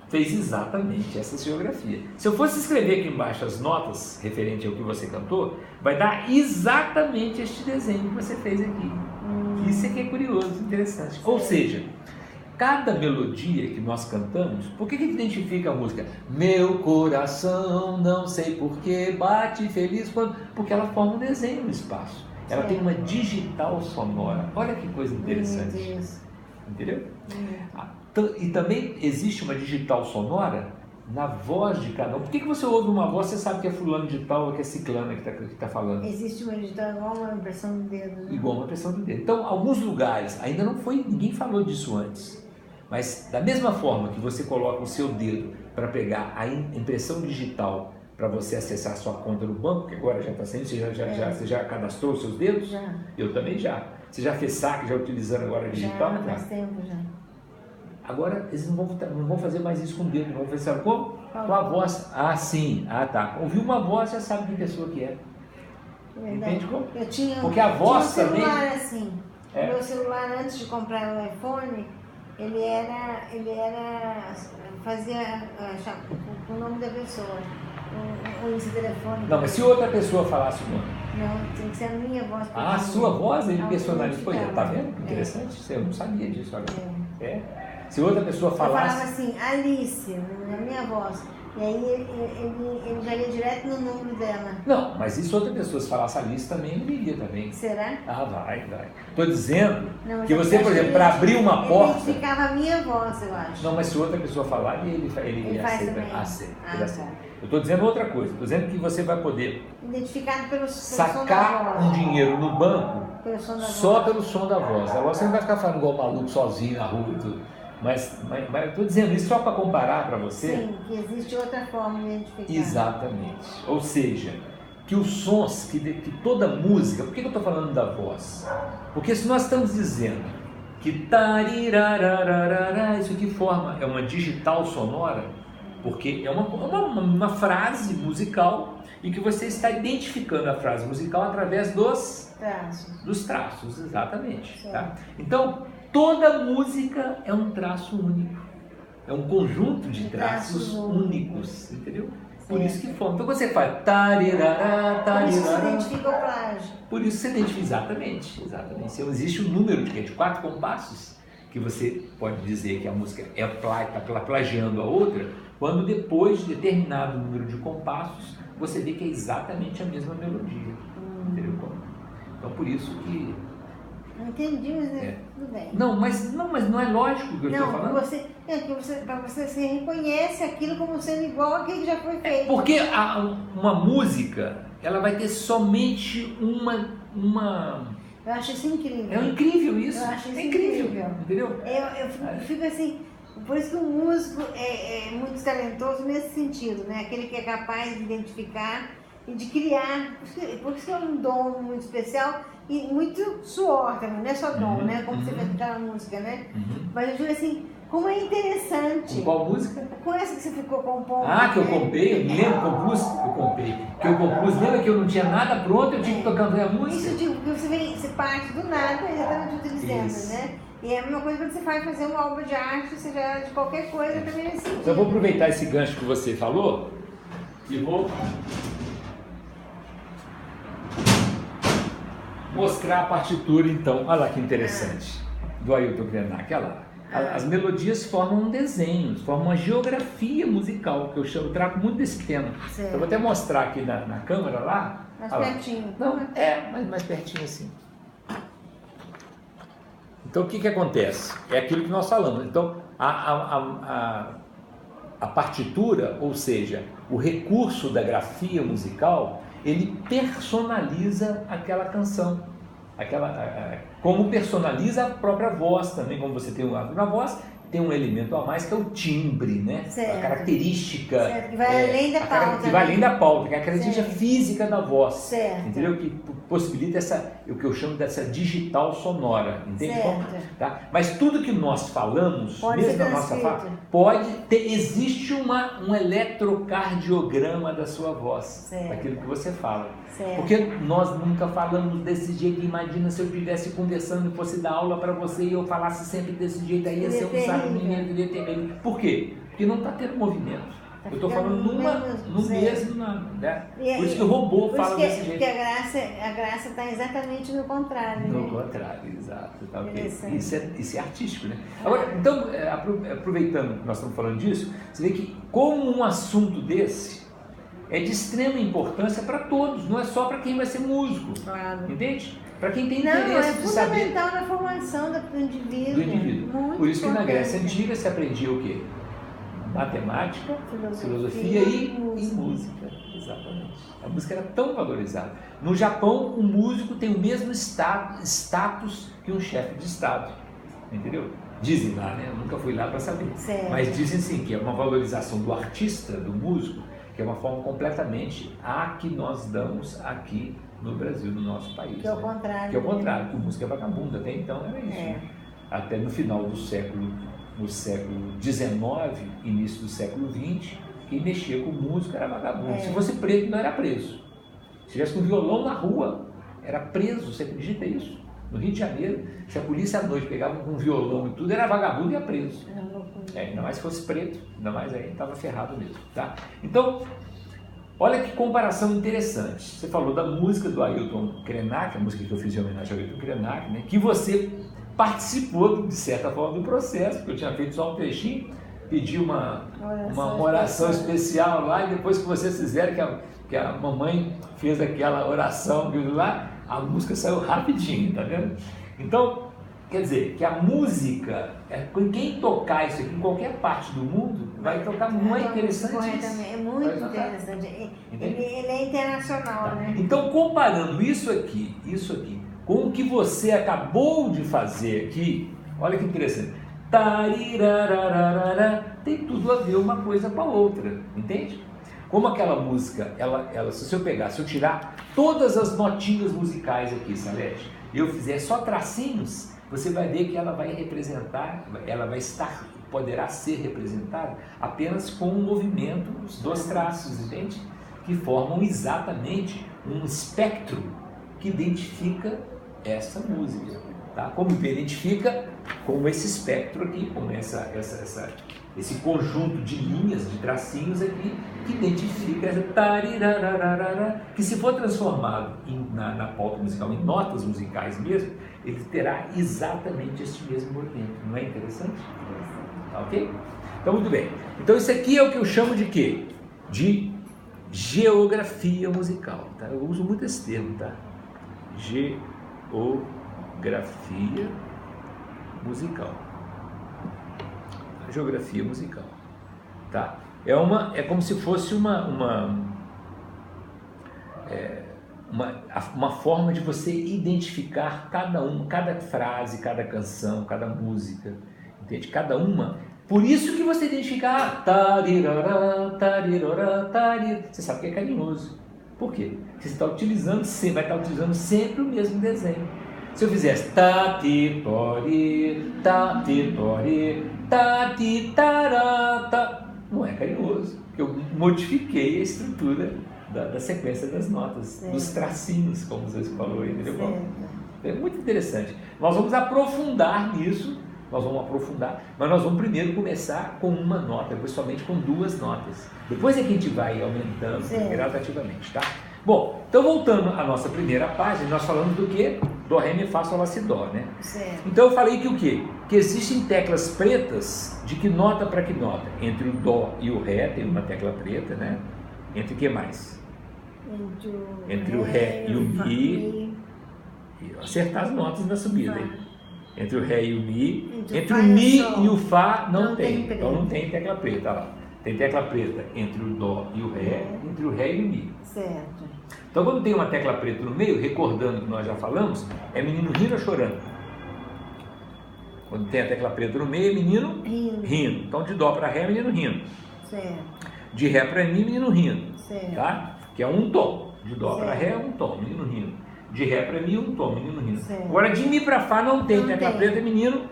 fez exatamente essa geografia. Se eu fosse escrever aqui embaixo as notas referente ao que você cantou, vai dar exatamente este desenho que você fez aqui. Isso é que é curioso, interessante. Ou seja, cada melodia que nós cantamos, por que a gente identifica a música? Meu coração, não sei porquê, bate feliz quando... Porque ela forma um desenho no espaço. Ela tem uma digital sonora. Olha que coisa interessante. Entendeu? E também existe uma digital sonora na voz de cada um. Por que você ouve uma voz, você sabe que é fulano de tal ou que é ciclana que está falando? Existe uma digital igual uma impressão do dedo, né? Igual uma impressão do dedo. Então, alguns lugares, ainda não foi, ninguém falou disso antes, mas da mesma forma que você coloca o seu dedo para pegar a impressão digital para você acessar a sua conta no banco, que agora já está sendo, você já cadastrou os seus dedos? Já. Eu também já. Você já fez saque, já utilizando agora a digital? Já, faz tempo já. Agora eles não vão fazer mais isso com o dedo, não vão fazer, sabe como? Com a voz. Ah, sim, tá. Ouviu uma voz, já sabe que pessoa que é. Entende como? Eu tinha, porque a voz tinha um celular também... assim. O meu celular, antes de comprar o iPhone, ele fazia o nome da pessoa, o índice de telefone. Não, mas se outra pessoa falasse o nome? Não, tem que ser a minha voz. A sua voz, ele personalizou. Tá vendo? Interessante, eu não sabia disso agora. Se outra pessoa falasse... Eu falava assim, Alice, na minha voz. E aí ele já ia direto no número dela. Não, mas e se outra pessoa falasse Alice também, ele iria também. Será? Vai. Estou dizendo que você, por exemplo, para abrir uma porta... Ele identificava a minha voz, eu acho. Não, mas se outra pessoa falar, ele aceita. Eu estou dizendo outra coisa. Estou dizendo que você vai poder identificado pelo sacar um dinheiro no banco só pelo som da voz. Agora você não vai ficar falando igual maluco sozinho na rua e tudo. Mas eu estou dizendo isso só para comparar para você. Sim, que existe outra forma de identificar. Exatamente. Ou seja, que os sons, que toda música... Por que eu estou falando da voz? Porque se nós estamos dizendo que tarirarararara, isso aqui forma, é uma digital sonora, porque é uma frase musical e que você está identificando a frase musical através dos traços, exatamente. Tá? Então, toda música é um traço único, é um conjunto de traços únicos, entendeu? Por isso que forma. Então, quando você faz tarirará, por isso você identifica o plágio. Por isso você identifica, exatamente. Então, existe um número de 4 compassos que você pode dizer que a música está plagiando a outra, quando depois de determinado número de compassos, você vê que é exatamente a mesma melodia. Entendeu? Então, por isso que... Não entendi, mas tudo bem. Não, mas não é lógico o que eu estou falando. Para você reconhece aquilo como sendo igual àquilo que já foi feito. Porque uma música, ela vai ter somente uma... Eu acho isso incrível. É incrível isso. Eu acho isso incrível. Entendeu? Eu fico assim... Por isso que o músico é muito talentoso nesse sentido, né? Aquele que é capaz de identificar e de criar. Por isso que é um dom muito especial e muito suor também, não é só dom, né? Como você vai cantar a música, né? Mas eu digo assim, Como é interessante. Com qual música? Com essa que você ficou compondo. Ah, que eu comprei, eu me lembro, compus, eu comprei. Que eu compus, lembra que eu não tinha nada pronto, eu tinha que tocar a música? Isso, tipo, você parte do nada, exatamente o que eu estou dizendo, né? E é a mesma coisa quando você vai fazer uma obra de arte, seja de qualquer coisa, também nesse sentido. Então eu vou aproveitar esse gancho que você falou e vou mostrar a partitura, então. Olha lá que interessante, do Ailton Krenak, olha lá. As melodias formam um desenho, formam uma geografia musical, que eu trato muito desse tema. Então, eu vou até mostrar aqui na câmera lá. Mais pertinho. Não, mais pertinho assim. Então, o que acontece? É aquilo que nós falamos. Então, a partitura, ou seja, o recurso da grafia musical, ele personaliza aquela canção. Como personaliza a própria voz também, como você tem uma voz, tem um elemento a mais que é o timbre, né? Certo. A característica. Certo. Que vai além da pauta. Que vai além da pauta, que é a característica física da voz. Certo. Entendeu? Que possibilita o que eu chamo dessa digital sonora. Entende? Certo. Tá? Mas tudo que nós falamos, pode mesmo na nossa fala, existe um eletrocardiograma da sua voz, certo, daquilo que você fala. Certo. Porque nós nunca falamos desse jeito. Imagina se eu estivesse conversando e fosse dar aula para você e eu falasse sempre desse jeito, aí ia ser um saco, ninguém iria ter medo. Por quê? Porque não está tendo movimento. Eu estou falando no mesmo, né? Por isso que o robô fala desse jeito. Porque a graça está exatamente no contrário. No contrário, exato. Tá, okay. Isso é artístico, né? Agora, então, aproveitando que nós estamos falando disso, você vê que como um assunto desse é de extrema importância para todos, não é só para quem vai ser músico, claro, entende? Para quem tem interesse de saber. É fundamental na formação do indivíduo. Por isso que na Grécia Antiga se aprendia o quê? Matemática, filosofia e música. Exatamente. A música era tão valorizada. No Japão, o músico tem o mesmo status que um chefe de Estado. Entendeu? Dizem lá, né? Eu nunca fui lá para saber. Certo. Mas dizem sim que é uma valorização do artista, do músico, que é uma forma completamente a que nós damos aqui no Brasil, no nosso país. Que é o contrário. Que é o contrário, que a música é vagabunda. Até então era isso. Né? Até no final do século XIX, início do século XX, quem mexia com música era vagabundo. Se fosse preto, não era preso. Se tivesse com violão na rua, era preso. Você acredita isso? No Rio de Janeiro, se a polícia à noite pegava com violão e tudo, era vagabundo e ia preso. Ainda mais se fosse preto, ainda mais aí estava ferrado mesmo. Tá? Então, olha que comparação interessante. Você falou da música do Ailton Krenak, a música que eu fiz em homenagem ao Ailton Krenak, né? Que você participou, de certa forma, do processo, porque eu tinha feito só um trechinho, pedi uma oração especial lá, e depois que vocês fizeram, que a mamãe fez aquela oração lá, a música saiu rapidinho, tá vendo? Então, quer dizer, que a música, quem tocar isso aqui em qualquer parte do mundo, vai tocar, não é interessante isso? É muito interessante. Ele é internacional, tá, né? Então, comparando isso aqui, com o que você acabou de fazer aqui, olha que interessante. Tem tudo a ver uma coisa com a outra, entende? Como aquela música, se eu tirar todas as notinhas musicais aqui, Salete, e eu fizer só tracinhos, você vai ver que ela vai representar, poderá ser representada apenas com o movimento dos traços, entende? Que formam exatamente um espectro que identifica essa música, tá? Como identifica com esse espectro aqui, com esse conjunto de linhas, de tracinhos aqui, que identifica essa que, se for transformado na pauta musical, em notas musicais mesmo, ele terá exatamente este mesmo movimento. Não é interessante? Tá, ok? Então, muito bem. Então, isso aqui é o que eu chamo de quê? De geografia musical. Tá? Eu uso muito esse termo, tá? Geografia musical. Geografia musical, tá? É como se fosse uma forma de você identificar cada frase, cada canção, cada música, entende? Cada uma. Por isso que você identifica você sabe que é carinhoso. Por quê? Porque você vai estar utilizando sempre o mesmo desenho. Se eu fizesse tá, ti, tará, tá. Não é carinhoso. Eu modifiquei a estrutura da sequência das notas, dos tracinhos, como você falou aí, entendeu? É muito interessante. Nós vamos aprofundar nisso, mas nós vamos primeiro começar com uma nota, depois somente com duas notas. Depois é que a gente vai aumentando gradativamente, tá? Bom, então voltando à nossa primeira página, nós falamos do quê? Dó, Ré, Mi, Fá, Sol, Lá, Si, Dó, né? Certo. Então eu falei que o quê? Que existem teclas pretas de que nota para que nota? Entre o Dó e o Ré tem uma tecla preta, né? Entre o que mais? Entre o Ré e o Mi. Acertar as notas na subida, hein? Entre o Ré e o Mi. Entre o Mi e o Fá não tem. Então não tem tecla preta, olha lá. Tem tecla preta entre o Dó e o Ré, entre o Ré e o Mi. Certo. Então quando tem uma tecla preta no meio, recordando que nós já falamos, é menino rindo ou chorando? Quando tem a tecla preta no meio, é menino rindo. Então de Dó para Ré é menino rindo. Certo. De Ré para Mi, menino rindo. Certo. Tá? Que é um tom. De Dó para Ré é um tom, menino rindo. De Ré para Mi, um tom, menino rindo. Certo. Agora de Mi para Fá não tem tecla preta, é menino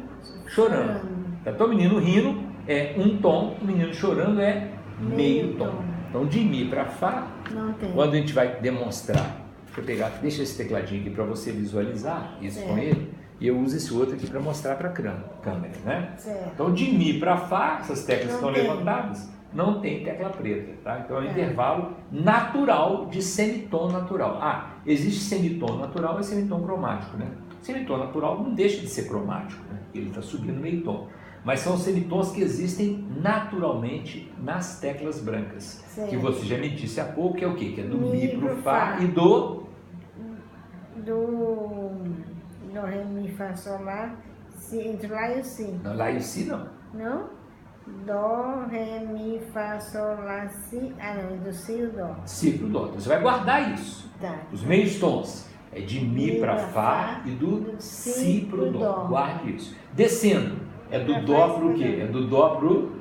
chorando. Então menino rindo é um tom, menino chorando é meio tom. Então de Mi para Fá, não tem. Quando a gente vai demonstrar, deixa esse tecladinho aqui para você visualizar isso com ele, e eu uso esse outro aqui para mostrar para a câmera, né? Certo. Então de Mi para Fá, essas teclas estão levantadas, não tem tecla preta, tá? Então é um intervalo natural de semitom natural. Existe semitom natural e semitom cromático, né? Semitom natural não deixa de ser cromático, né? Ele está subindo meio tom. Mas são semitons que existem naturalmente nas teclas brancas. Certo. Que você já me disse há pouco, que é o quê? Que é do Mi pro Fá e do Ré, Mi, Fá, Sol, Lá, Si, entre Lá e o Si. Não, Lá e o Si não. Não? Dó, Ré, Mi, Fá, Sol, Lá, Si. Não, é do Si e o Dó. Si pro Dó. Então você vai guardar isso. Tá. Os meios tons. É de Mi para Fá e do Si pro Dó. Guarde isso. Descendo. É do Dó pro quê? É do Dó pro...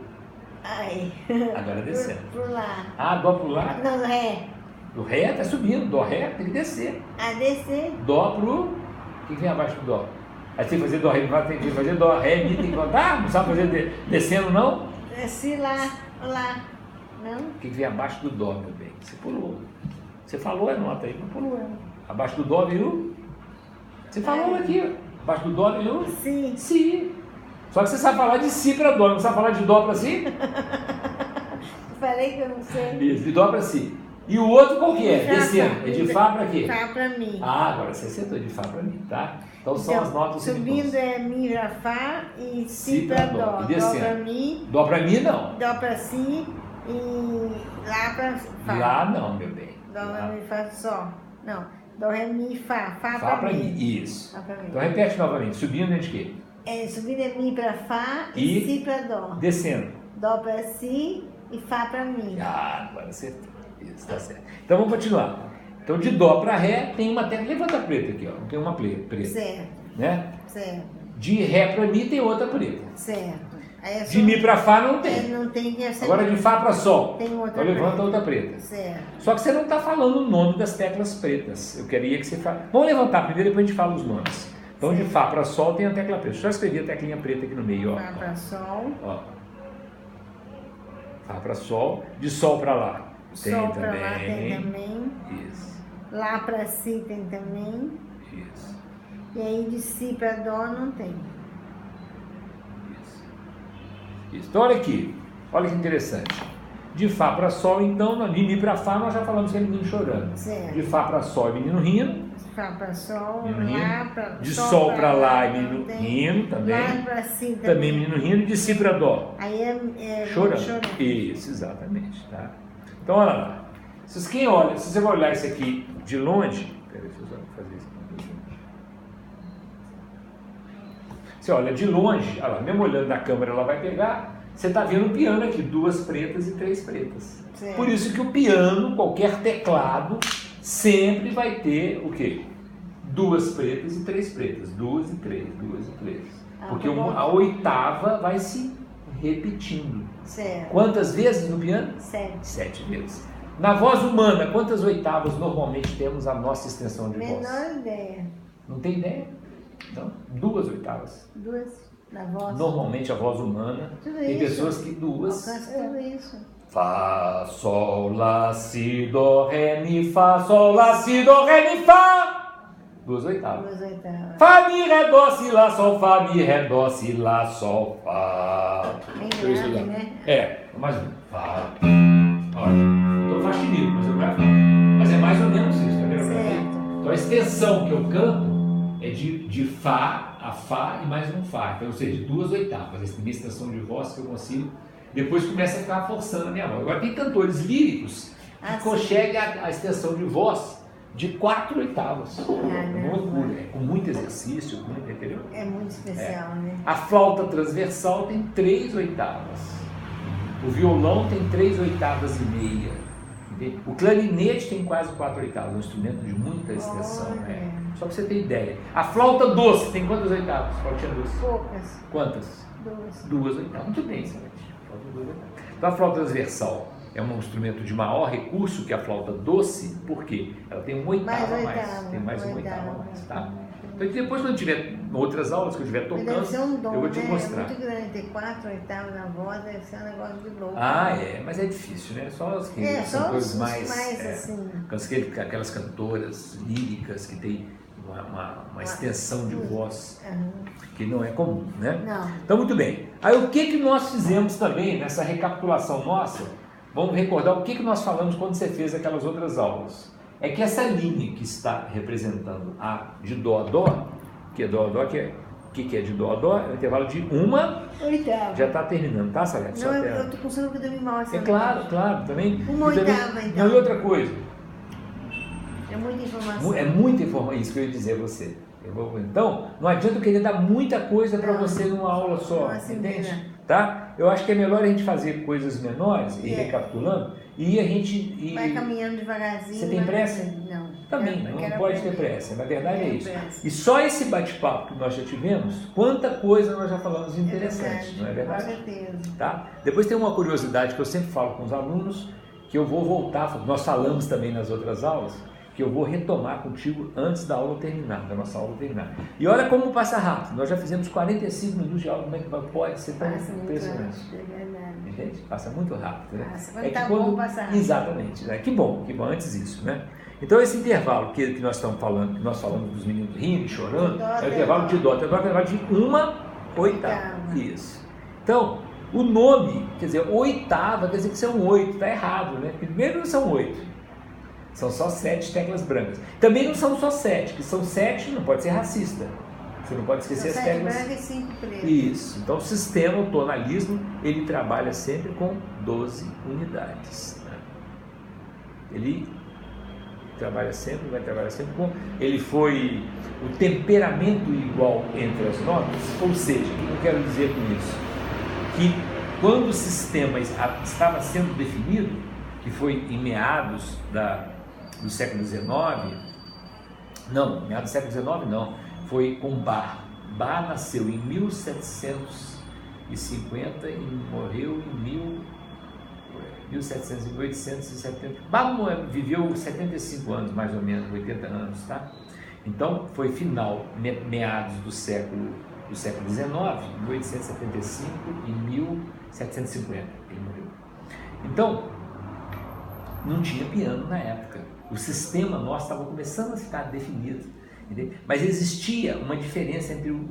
Agora descendo. Pro Lá. Dó pro Lá? Não, do Ré. Do Ré tá subindo. Dó, Ré tem que descer. Descer. Dó pro... O que vem abaixo do Dó? Aí tem que fazer Dó, Ré, tem que fazer Dó, Ré, Mi, tem que voltar. Não sabe fazer descendo, não? Si, Lá, Lá. Não? O que vem abaixo do Dó, meu bem? Você pulou. Você falou a nota aí, não pulou ela. Abaixo do Dó veio... Você falou aqui, ó. Abaixo do Dó veio... Si. Si. Só que você sabe falar de Si para Dó, não sabe falar de Dó para Si? Falei que eu não sei. Isso, de Dó para Si. E o outro qual que é? Descendo. É de Fá para quê? Fá para Mi. Agora você acertou, de Fá para Mi, tá? Então são as notas subindo é Mi para Fá e Si para Dó. E descendo. Dó para Mi. Dó para Mi não. Dó para Si e Lá para Fá. Lá não, meu bem. Dó, Ré, Mi, Fá, Sol. Não. Dó, Ré, Mi, Fá. Fá para Mi. Isso. Então repete novamente. Subindo é de quê? Subindo é Mi para Fá e Si para Dó. Descendo. Dó para Si e Fá para Mi. Agora acertou. Isso, tá certo. Então vamos continuar. Então de Dó para Ré tem uma tecla. Levanta a preta aqui, ó. Não tem uma preta. Certo. Né? Certo. De Ré para Mi tem outra preta. Certo. Aí de Mi para Fá não tem. Não tem que Agora de Fá para Sol. Tem outra então levanta outra preta. Certo. Só que você não está falando o nome das teclas pretas. Eu queria que você fale. Vamos levantar primeiro, depois a gente fala os nomes. Então de Fá para Sol tem a tecla preta. Deixa eu escrever a teclinha preta aqui no meio, ó. Fá para Sol. Ó. Fá para Sol. De Sol para Lá. Tem Sol também. para Lá tem também. Isso. Lá para Si tem também. Isso. E aí de Si para Dó não tem. Isso. Então olha aqui. Olha que interessante. De Fá para Sol, então, de Mi para Fá, nós já falamos que é menino chorando. Certo. De Fá para Sol é menino rindo. Fá para Sol, menino Lá para de Sol para Lá é menino rindo também. Lá para Si também menino rindo. De Si para Dó. Aí é chorando. Isso, exatamente. Tá? Então, olha lá. Se você vai olhar isso aqui de longe... Peraí, deixa eu só fazer isso. Você olha de longe, olha lá, mesmo olhando na câmera, ela vai pegar... Você está vendo o piano aqui, 2 pretas e 3 pretas. Certo. Por isso que o piano, qualquer teclado, sempre vai ter o quê? 2 pretas e 3 pretas. 2 e 3, 2 e 3. Porque a oitava vai se repetindo. Certo. Quantas vezes no piano? 7. 7 vezes. Na voz humana, quantas oitavas normalmente temos a nossa extensão de voz? Menor ideia. Não tem ideia? Então, 2 oitavas. 2. Normalmente a voz humana. Tem pessoas que duas. Alcança tudo isso. Fá, sol, lá, si, do, ré, mi, fá, sol, lá, si, do, ré, mi, fá. 2 oitavas. Fá, mi, ré, dó, si, lá, sol, fá, mi, ré, dó, si, lá, sol, fá. Bem grave, né? Mais um. Fá. Olha, estou faxinando, mas eu gravo. Mas é mais ou menos isso, tá vendo? Certo. Então a extensão que eu canto é de Fá a Fá e mais um Fá. Então, ou seja, 2 oitavas. Essa é a minha extensão de voz que eu consigo. Depois começa a ficar forçando a minha voz. Agora tem cantores líricos que conseguem a extensão de voz de 4 oitavas. É uma loucura. É com muito exercício, entendeu? É muito especial, né? A flauta transversal tem 3 oitavas. O violão tem 3 oitavas e meia. Entende? O clarinete tem quase 4 oitavas. É um instrumento de muita extensão. Só para você ter ideia. A flauta doce tem quantas oitavas? Flautinha doce? Poucas. Quantas? 2. 2 oitavas. Muito bem, excelente. Então a flauta transversal é um instrumento de maior recurso que a flauta doce, por quê? Ela tem 1 oitava a mais. Tem mais 1 oitava a mais, tá? Então depois, quando tiver outras aulas que eu estiver tocando, deve ser um dom, eu vou te mostrar. É muito grande ter 4 oitavas na voz, deve ser um negócio de louco. Mas é difícil, né? Só as cantores aquelas cantoras líricas que tem uma extensão de voz que não é comum, né? Não. Então, muito bem. Aí, o que nós fizemos também nessa recapitulação nossa? Vamos recordar o que nós falamos quando você fez aquelas outras aulas. É que essa linha que está representando a de Dó a Dó, que é Dó a Dó, que é de Dó a Dó, é o intervalo de 1 oitava. Já está terminando, tá, Salete? Não, eu estou pensando que eu dormi mal essa claro, também. 1 oitava, então. Não, e outra coisa. É muita informação. É muita informação, isso que eu ia dizer a você. Então, não adianta eu querer dar muita coisa para você numa aula só, entende? Tá? Eu acho que é melhor a gente fazer coisas menores e recapitulando, e a gente... Vai caminhando devagarzinho. Você tem pressa? Não. Também, não pode ter pressa, na verdade é isso. E só esse bate-papo que nós já tivemos, quanta coisa nós já falamos interessante, não é verdade? Com certeza. Tá? Depois tem uma curiosidade que eu sempre falo com os alunos, que eu vou voltar, nós falamos também nas outras aulas, que eu vou retomar contigo antes da aula terminar, da nossa aula terminar. E olha como passa rápido, nós já fizemos 45 minutos de aula, como é que pode ser tão impressionante? É verdade. Entende? Passa muito rápido, né? Bom passar rápido. Exatamente, né? Que bom, antes isso, né? Então esse intervalo que nós estamos falando, que nós falamos dos meninos rindo, chorando, é o intervalo de Dó, é o intervalo de 1 oitava. Isso. Então, o nome, quer dizer, oitava, quer dizer que são 8, está errado, né? Primeiro não são 8. São só 7 teclas brancas. Também não são só 7, que são 7, não pode ser racista. Você não pode esquecer as teclas. 7 brancas e 5 pretas. Isso. Então o sistema, o tonalismo, ele trabalha sempre com 12 unidades. Né? Ele vai trabalhar sempre com... Ele foi o temperamento igual entre as notas, ou seja, o que eu quero dizer com isso? Que quando o sistema estava sendo definido, que foi em meados do século XIX, meados do século XIX não, foi com Bach. Bach nasceu em 1750 e morreu em 1870. Bach viveu 75 anos, mais ou menos, 80 anos, tá? Então, foi final, meados do século XIX, 1875 e 1750, ele morreu. Então, não tinha piano na época. O sistema nosso estava começando a ficar definido. Entendeu? Mas existia uma diferença entre o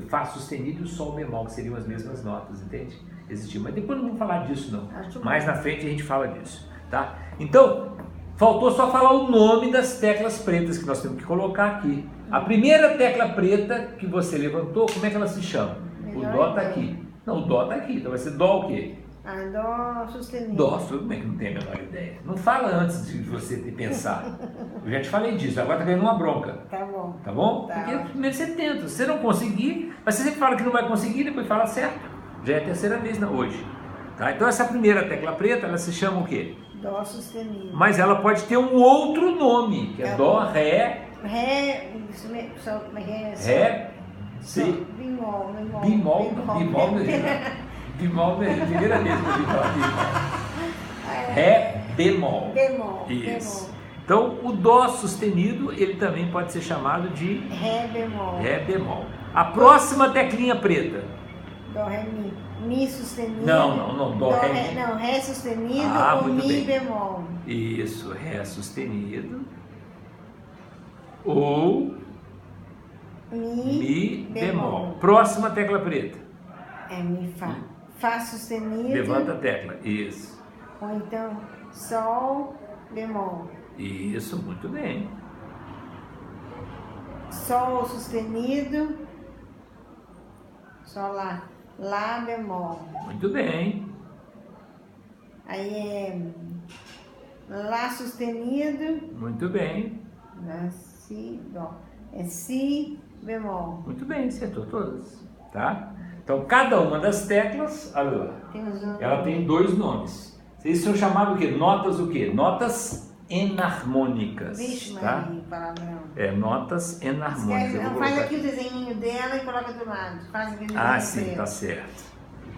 Fá sustenido e o Sol bemol, que seriam as mesmas notas, entende? Existia. Mas depois não vamos falar disso, não. Mais na frente a gente fala disso. Tá? Então, faltou só falar o nome das teclas pretas que nós temos que colocar aqui. A primeira tecla preta que você levantou, como é que ela se chama? O Dó está aqui. Não, o Dó está aqui. Então vai ser Dó o quê? Dó sustenido. Dó, tudo bem que não tem a menor ideia. Não fala antes de você pensar. Eu já te falei disso, agora tá ganhando uma bronca. Tá bom. Tá bom? Tá. Porque primeiro você tenta. Se você não conseguir, mas você sempre fala que não vai conseguir, depois fala certo. Já é a terceira vez hoje. Tá? Então essa primeira tecla preta, ela se chama o quê? Dó sustenido. Mas ela pode ter um outro nome, que é Dó, Ré... Ré, Si. Bemol. Bemol, primeira vez que eu vi falar Ré, bemol. Isso. Então, o Dó sustenido, ele também pode ser chamado de Ré bemol. Ré bemol. A próxima teclinha preta. Dó, Ré, Mi. Mi sustenido. Não. Dó, Ré, Mi. Não, Ré sustenido ou Mi bem. bemol. Isso, Ré sustenido. Ou Mi bemol. Próxima tecla preta. É Mi, Fá. Fá sustenido. Levanta a tecla. Isso. Ou então, Sol bemol. Isso, muito bem. Sol sustenido. Sol, Lá bemol. Muito bem. Aí é Lá sustenido. Muito bem. Lá, Si, Dó. É Si bemol. Muito bem, acertou todas. Tá? Então, cada uma das teclas, olha lá, ela tem 2 nomes. Eles são chamados o quê? Notas o quê? Notas enarmônicas. Vixe, tá? Maria, palavrão. Notas enarmônicas. Faz aqui o desenho dela e coloca do lado. Faz aquele sim, tá certo.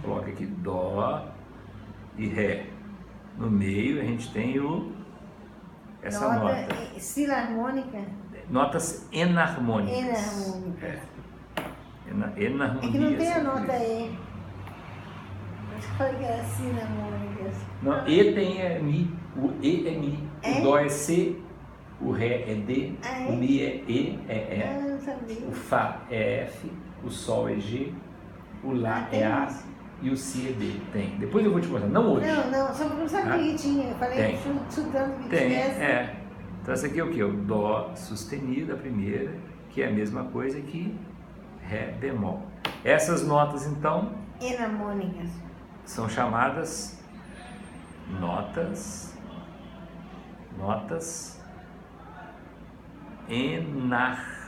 Coloca aqui Dó e Ré. No meio a gente tem essa nota. Silarmônica? Notas enarmônicas. Enarmônicas. Enarmonia. É que não tem a nota E. Acho que eu falei que era sinarmônicas. Não, E tem Mi. O E é Mi. O Dó é C. O Ré é D. O Mi é E, é não sabia. O Fá é F. O Sol é G. O Lá é A. E o Si é D. Tem. Depois eu vou te mostrar. Não hoje. Não, só que eu não sabia que tinha. Eu falei chutando que tivesse. Então essa aqui é o quê? O Dó sustenido, a primeira, que é a mesma coisa que Ré bemol. Essas notas, então, enarmônicas são chamadas notas enarmônicas.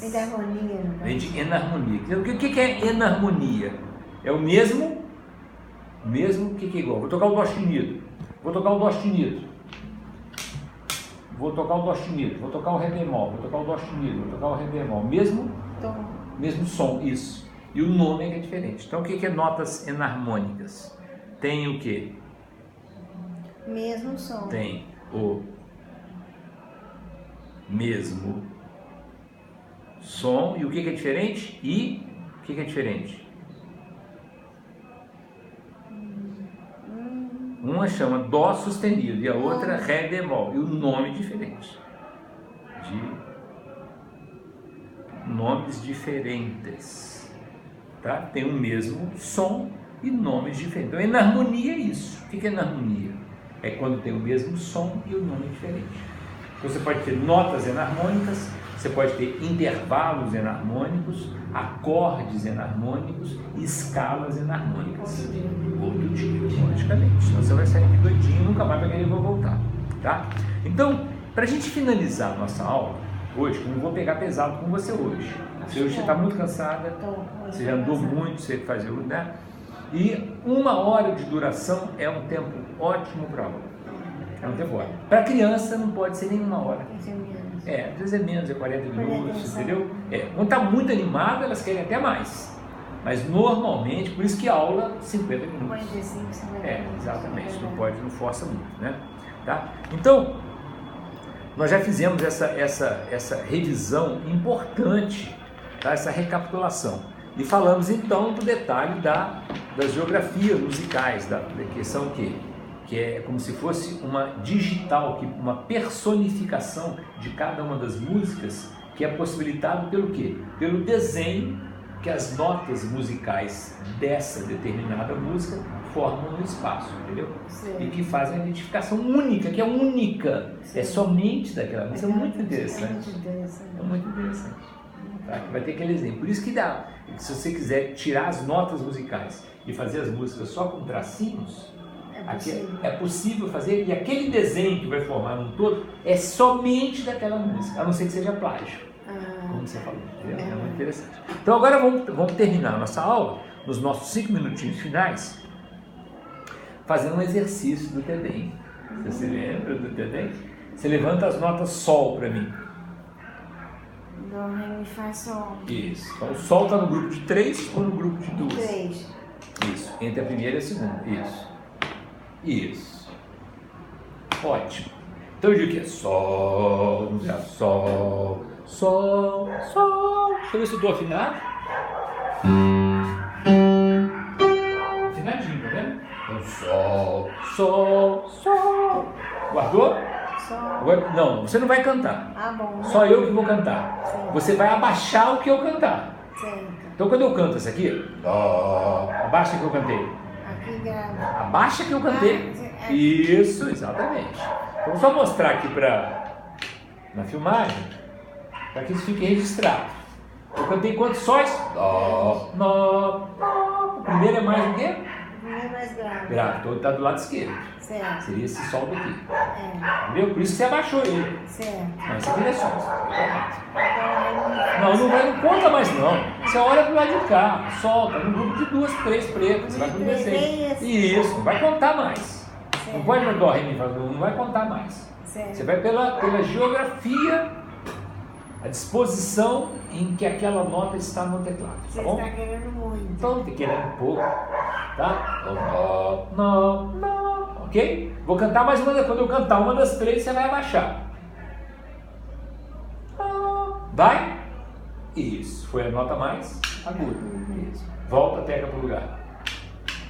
Enarmonia. Vem de enarmonia. O que é enarmonia? É o mesmo que é igual. Vou tocar o Dó sustenido. Vou tocar o Dó sustenido. Vou tocar o Dó sustenido. Vou tocar o Ré bemol. Vou tocar o Dó sustenido. Vou tocar o Ré bemol. Mesmo som, isso. E o nome é diferente. Então, o que é notas enarmônicas? Tem o quê? Mesmo som. Tem o mesmo som. E o que é diferente? E o que é diferente? Uma chama Dó sustenido e a outra Ré bemol. E o nome é diferente. Nomes diferentes. Tá? Tem o mesmo som e nomes diferentes. Então, enarmonia é isso. O que é enarmonia? É quando tem o mesmo som e o nome diferente. Então, você pode ter notas enarmônicas, você pode ter intervalos enarmônicos, acordes enarmônicos e escalas enarmônicas. Outro tipo, logicamente. Senão você vai sair de doidinho e nunca mais vai querer voltar. Tá? Então, para a gente finalizar a nossa aula, hoje, como eu vou pegar pesado com você hoje. Você hoje está muito cansada, você já andou muito, você fazia, né? E 1 hora de duração é um tempo ótimo para aula. É um tempo ótimo. Para criança não pode ser nem 1 hora. Às vezes é menos, é 40 minutos, entendeu? Quando está muito animada, elas querem até mais. Mas normalmente, por isso que a aula 50 minutos. 45, 50 minutos. Exatamente, não força muito, né? Tá? Então, nós já fizemos essa revisão importante, tá? Essa recapitulação. E falamos então do detalhe das geografias musicais, que são o quê? Que é como se fosse uma digital, uma personificação de cada uma das músicas, que é possibilitado pelo quê? Pelo desenho que as notas musicais dessa determinada música formam no espaço, entendeu? Sim. E que fazem a identificação única, que é única, é somente daquela música. É muito interessante. É muito interessante. Tá? Vai ter aquele exemplo. Por isso que dá, se você quiser tirar as notas musicais e fazer as músicas só com tracinhos, é possível fazer, e aquele desenho que vai formar um todo é somente daquela música, a não ser que seja plágio, como você falou. É muito interessante. Então agora vamos terminar a nossa aula, nos nossos 5 minutinhos finais, fazendo um exercício do TEDEM. Você se lembra do TEDEM? Você levanta as notas Sol para mim. Dó, Ré, Mi, Fá, Sol. Isso. Então o Sol está no grupo de 3 ou no grupo de 2? 3. Isso. Entre a primeira e a segunda. Isso. Ótimo. Então eu digo que é Sol, Sol, Sol, Sol. Deixa eu ver se eu estou afinado. Afinadinho, tá vendo? Então, sol, sol, sol. Guardou? Sol. Agora, não, você não vai cantar. Ah, bom. Né? Só eu que vou cantar. Sim. Você vai abaixar o que eu cantar. Certo. Então quando eu canto isso aqui, abaixa que eu cantei. Aqui grava. Abaixa que eu cantei. Isso, exatamente. Então só mostrar aqui na filmagem, para que isso fique registrado. Eu cantei quantos sóis? Dó, nó, nó. O primeiro é mais o quê? O primeiro é mais grave. Grave, então está do lado esquerdo. Certo. Seria esse sol daqui. É. Entendeu? Por isso que você abaixou ele. Certo. Não, esse aqui não é sol. Então, Não conta mais não. Você olha pro lado de cá, solta, no grupo de 2, 3 pretas, você vai pro descer. Isso, não vai contar mais. Certo. Não pode dó, ré, mi, fá, não vai contar mais. Certo. Você vai pela geografia, a disposição em que aquela nota está no teclado, Você tá bom? está querendo muito. Então, está querendo um pouco, tá? Nó, nó, nó, ok? Vou cantar mais uma, quando eu cantar uma das 3, você vai abaixar. Vai? Isso. Foi a nota mais aguda. Isso. Volta, pega para o lugar.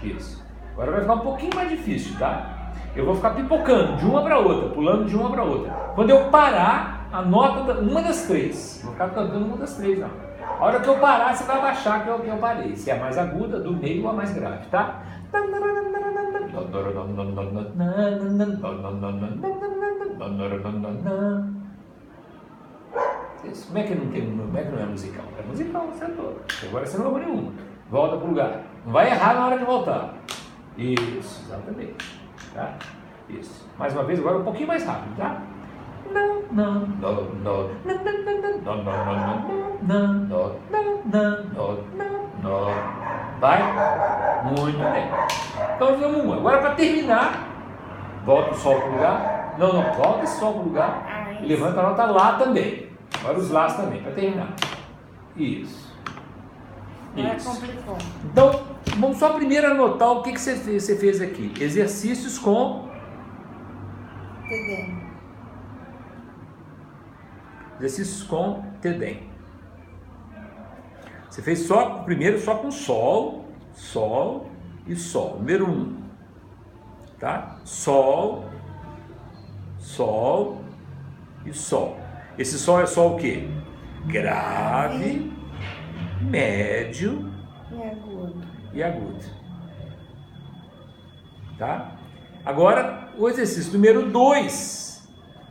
Isso. Agora vai ficar um pouquinho mais difícil, tá? Eu vou ficar pipocando de uma para outra, pulando de uma para outra. Quando eu parar, a nota, uma das 3. Vou ficar cantando uma das 3, não. A hora que eu parar, você vai abaixar que eu parei. Se é a mais aguda, do meio a mais grave, tá? Isso. Como é que não é musical? É musical, acertou. Agora você não errou nenhuma. Volta para o lugar. Não vai errar na hora de voltar. Isso, exatamente. Tá? Isso. Mais uma vez, agora um pouquinho mais rápido, tá? Não, não, não, não, não, não, não, não, não. Vai? Muito bem. Então vamos uma. Agora para terminar, volta o sol para o lugar. Não, volta esse sol para o lugar. E levanta a nota lá também. Agora os Lás também, para terminar. Isso. Agora complicou. Então, vamos só primeiro anotar o que você fez aqui. Exercícios com... Tedem. Exercícios com Tedem. Você fez primeiro só com Sol, Sol e Sol. Número 1. Tá? Sol, Sol e Sol. Esse Sol é Sol o quê? Grave, médio e agudo. Tá? Agora, o exercício número 2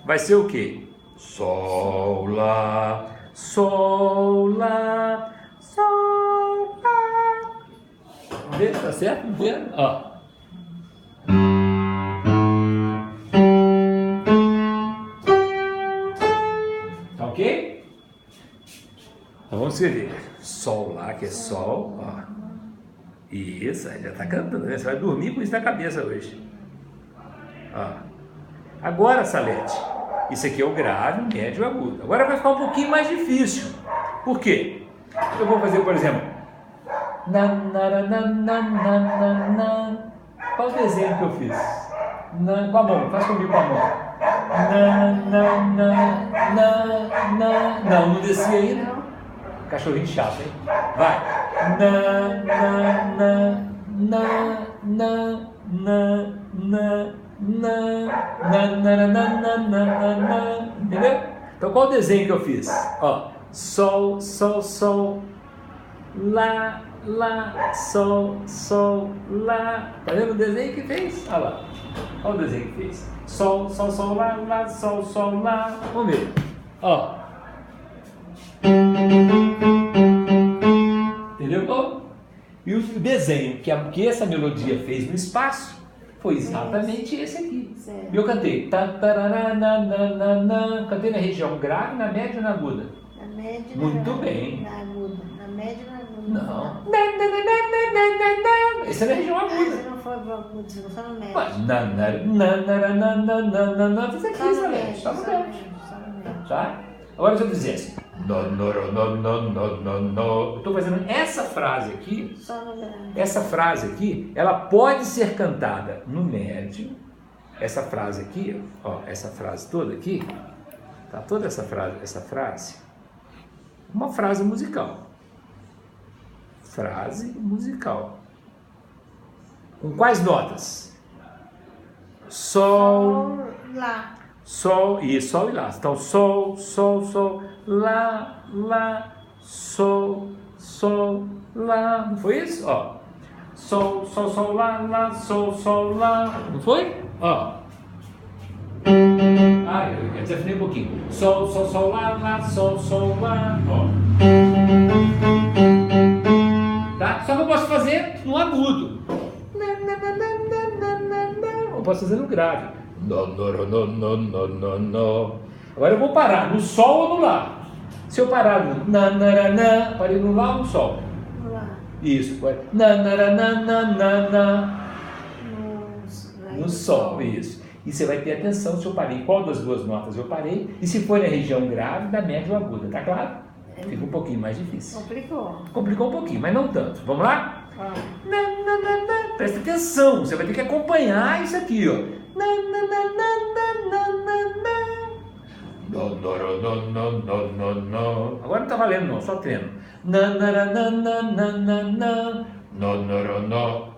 vai ser o quê? Sol, Lá, Sol, Lá, Sol, Lá. Vamos ver se tá certo? Vamos ver? Ó. Tá ok? Então vamos escrever. Sol, Lá, que é Sol. Ó. Isso, aí já tá cantando, né? Você vai dormir com isso na cabeça hoje. Ó. Agora, Salete, isso aqui é o grave, o médio e o agudo. Agora vai ficar um pouquinho mais difícil. Por quê? Eu vou fazer, por exemplo, qual o desenho que eu fiz? Com a mão, faz comigo com a mão. Não, não desci ainda. Cachorrinho chato, hein? Vai. Entendeu? Então qual o desenho que eu fiz? Ó, Sol, Sol, Sol, Lá, Lá, Sol, Sol, Lá. Tá vendo o desenho que fez? Olha lá. Olha o desenho que fez. Sol, Sol, Sol, Lá, Lá, Sol, Sol, Lá. Vamos ver. Ó. Entendeu? E o desenho que essa melodia fez no espaço foi exatamente esse aqui. E eu cantei. Cantei na região grave, na média e na aguda. Na média muito bem. Na aguda. Na média e na aguda. Não. Esse é na região aguda. Você não foi pro agudo, você não foi no médio. Fiz aqui, Salete. Só no médio. Tá? Agora se eu fizesse. Eu estou fazendo essa frase aqui. Essa frase aqui, ela pode ser cantada no médio. Essa frase aqui, ó, essa frase toda aqui, tá? Toda essa frase, uma frase musical. frase musical. Com quais notas? Sol, lá. Sol e Sol e Lá. Então, Sol, Sol, Sol, Lá, Lá, Sol, Sol, Lá. Não foi isso? Ó. Sol, Sol, Sol, Lá, Lá, Sol, Sol, Lá. Não foi? Ó. Ah, eu desafinei um pouquinho. Sol, Sol, Sol, Lá, Lá, Sol, Sol, Lá. Ó. Tá? Só que eu posso fazer no agudo. Eu posso fazer no grave. Agora eu vou parar no Sol ou no Lá. Se eu parar no nanarana, parei no Lá ou no Sol? Lá. Isso, nananana, no Sol, isso. E você vai ter atenção se eu parei, qual das duas notas eu parei, e se for na região grave, da média ou aguda, tá claro? Fica um pouquinho mais difícil. Complicou um pouquinho, mas não tanto. Vamos lá? Presta atenção, você vai ter que acompanhar isso aqui, ó. Agora não tá valendo não, só treino.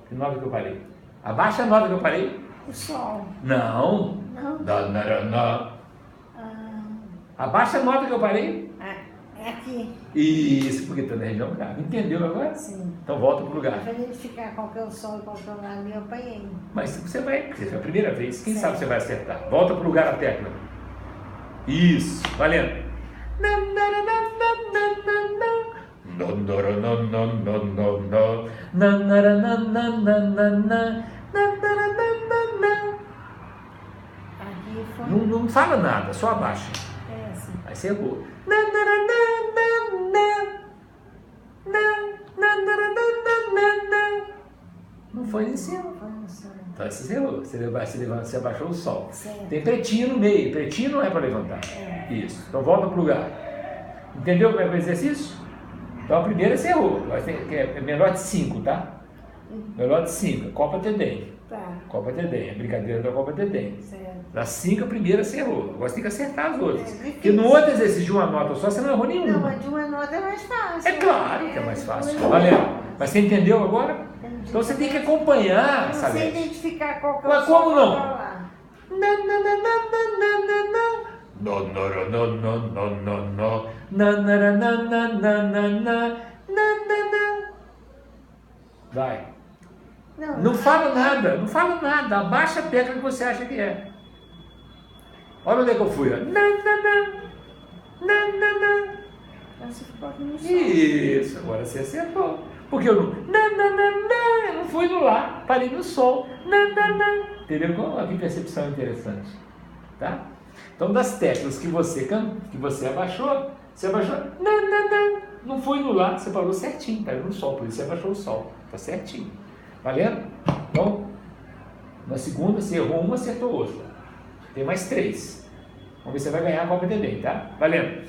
Que nota que eu parei? Abaixa a nota que eu parei. O Sol. Não. Abaixa a nota que eu parei. É aqui. Isso, porque está na região grave. Entendeu agora? Sim. Então volta para o lugar. Para identificar qual que é o Sol e qual que é o Lá, eu apanhei. Mas você vai, porque é a primeira vez, quem sabe você vai acertar. Volta para o lugar a tecla. Isso, valendo. Aqui foi. Não fala nada, só abaixa. Essa. Aí você errou. Não foi em cima. Então você errou. Você abaixou o Sol. Certo. Tem pretinho no meio. Pretinho não é para levantar. Isso. Então volta para o lugar. Entendeu como é o exercício? Então a primeira você errou. É menor de 5, tá? Menor de 5. Copa Tedem. Tá. Copa Tedem. É brincadeira da Copa Tedem. Certo. Das 5, a primeira você errou. Agora você tem que acertar as outras. É Porque no outro exercício de uma nota só, você não errou nenhuma. Não, mas de uma nota é mais fácil. É claro que é mais fácil. Valeu. Mas você entendeu agora? Entendi. Então você tem que acompanhar, Eu não sabe? sei identificar qual que é Mas o Sol como e não? qual que é o Lá. Vai. Não fala nada, não fala nada. Abaixa a tecla que você acha que é. Olha onde é que eu fui. Ó. Você ficou aqui no Sol. Isso, agora você acertou. Porque eu não fui no Lá, parei no Sol. Entendeu? Olha que percepção interessante. Tá? Então, das teclas que você abaixou, não foi no Lá, você parou certinho, parou no Sol, por isso você abaixou o Sol. Tá certinho. Valendo? Então, na segunda, você errou uma, acertou outra. Tem mais 3. Vamos ver se você vai ganhar a Copa Tedem, tá? Valendo!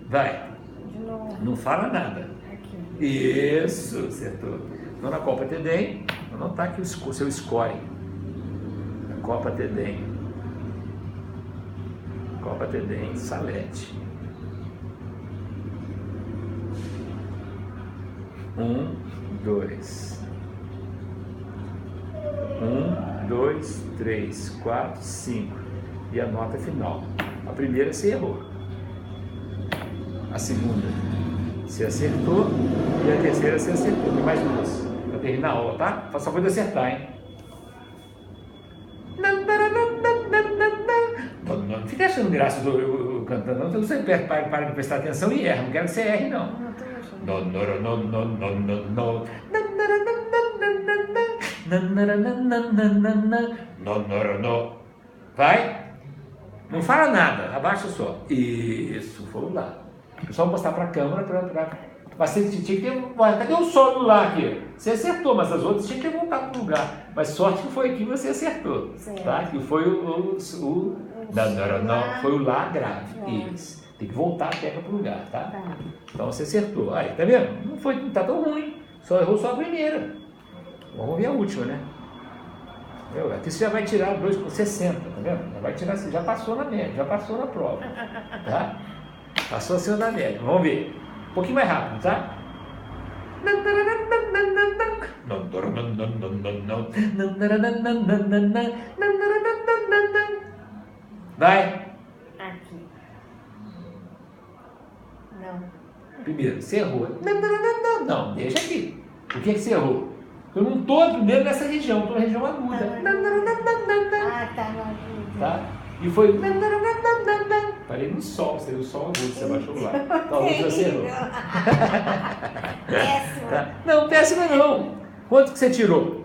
Vai. De novo. Não fala nada. Aqui. Isso, acertou. Então na Copa Tedem, vou anotar aqui o seu score. Na Copa Tedem. Copa Tedem, Salete. 1, 2. 1, 2, 3, 4, 5. E a nota final. A primeira você errou. A segunda você acertou. E a terceira você acertou. Tem mais 2 para terminar a aula, tá? Só pode acertar, hein? Não fica achando graça do cantando, não. Então você para de prestar atenção e erra. Não quero que você erre, não. Vai. Não fala nada. Abaixa só. Isso, foi lá. Eu só vou mostrar para a câmera para. Mas você tinha que ter. Cadê o Sol no Lá aqui? Você acertou, mas as outras tinha que voltar para o lugar. Mas sorte que foi aqui que você acertou. Certo. Tá? Que foi foi o Lá grave. Isso. Tem que voltar a tecla para o lugar, tá? Então você acertou. Aí, tá vendo? Não tá tão ruim. Só errou só a primeira. Vamos ver a última, né? Aqui você já vai tirar 2,60, tá vendo? Já vai tirar, já passou na média, já passou na prova. Tá? Passou acima da média. Vamos ver. Um pouquinho mais rápido, tá? Vai. Aqui. Não. Primeiro, você errou. Não, deixa aqui. Por que você errou? Eu não estou primeiro nessa região, estou na região aguda. Ah, tá no agudo. Tá? E foi. Parei no sol, seria o sol agudo, você baixou lá. Talvez você errou. Péssimo. Tá? Não, péssimo não. Quanto que você tirou?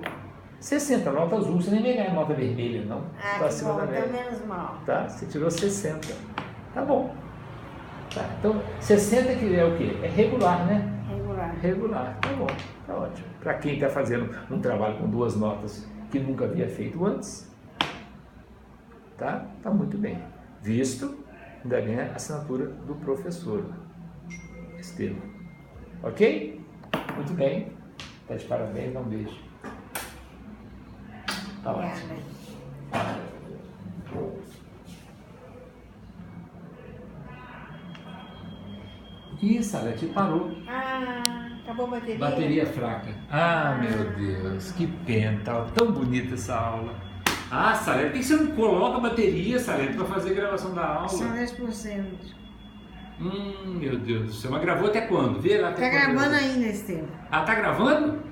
60, nota azul, você nem vai ganhar nota vermelha, não. Ah, Tá que acima bom, da média. então menos mal. Tá? Você tirou 60. Tá bom. Tá, então, 60 que é o quê? É regular, né? Regular. Regular, tá bom, tá ótimo. Para quem está fazendo um trabalho com 2 notas que nunca havia feito antes, tá? Tá muito bem. Visto, ainda ganha a assinatura do professor Estevam. Ok? Muito bem. Tá de parabéns, dá um beijo. Tá ótimo. Ih, Salete, parou. Ah, acabou a bateria? Bateria fraca. Ah, meu Deus, que pena, tá tão bonita essa aula. Ah, Salete, por que você não coloca a bateria, Salete, para fazer a gravação da aula? Só 10%. Meu Deus do céu, mas gravou até quando? Vê lá até Tá quando gravando gravou. ainda esse tempo. Ah, tá gravando?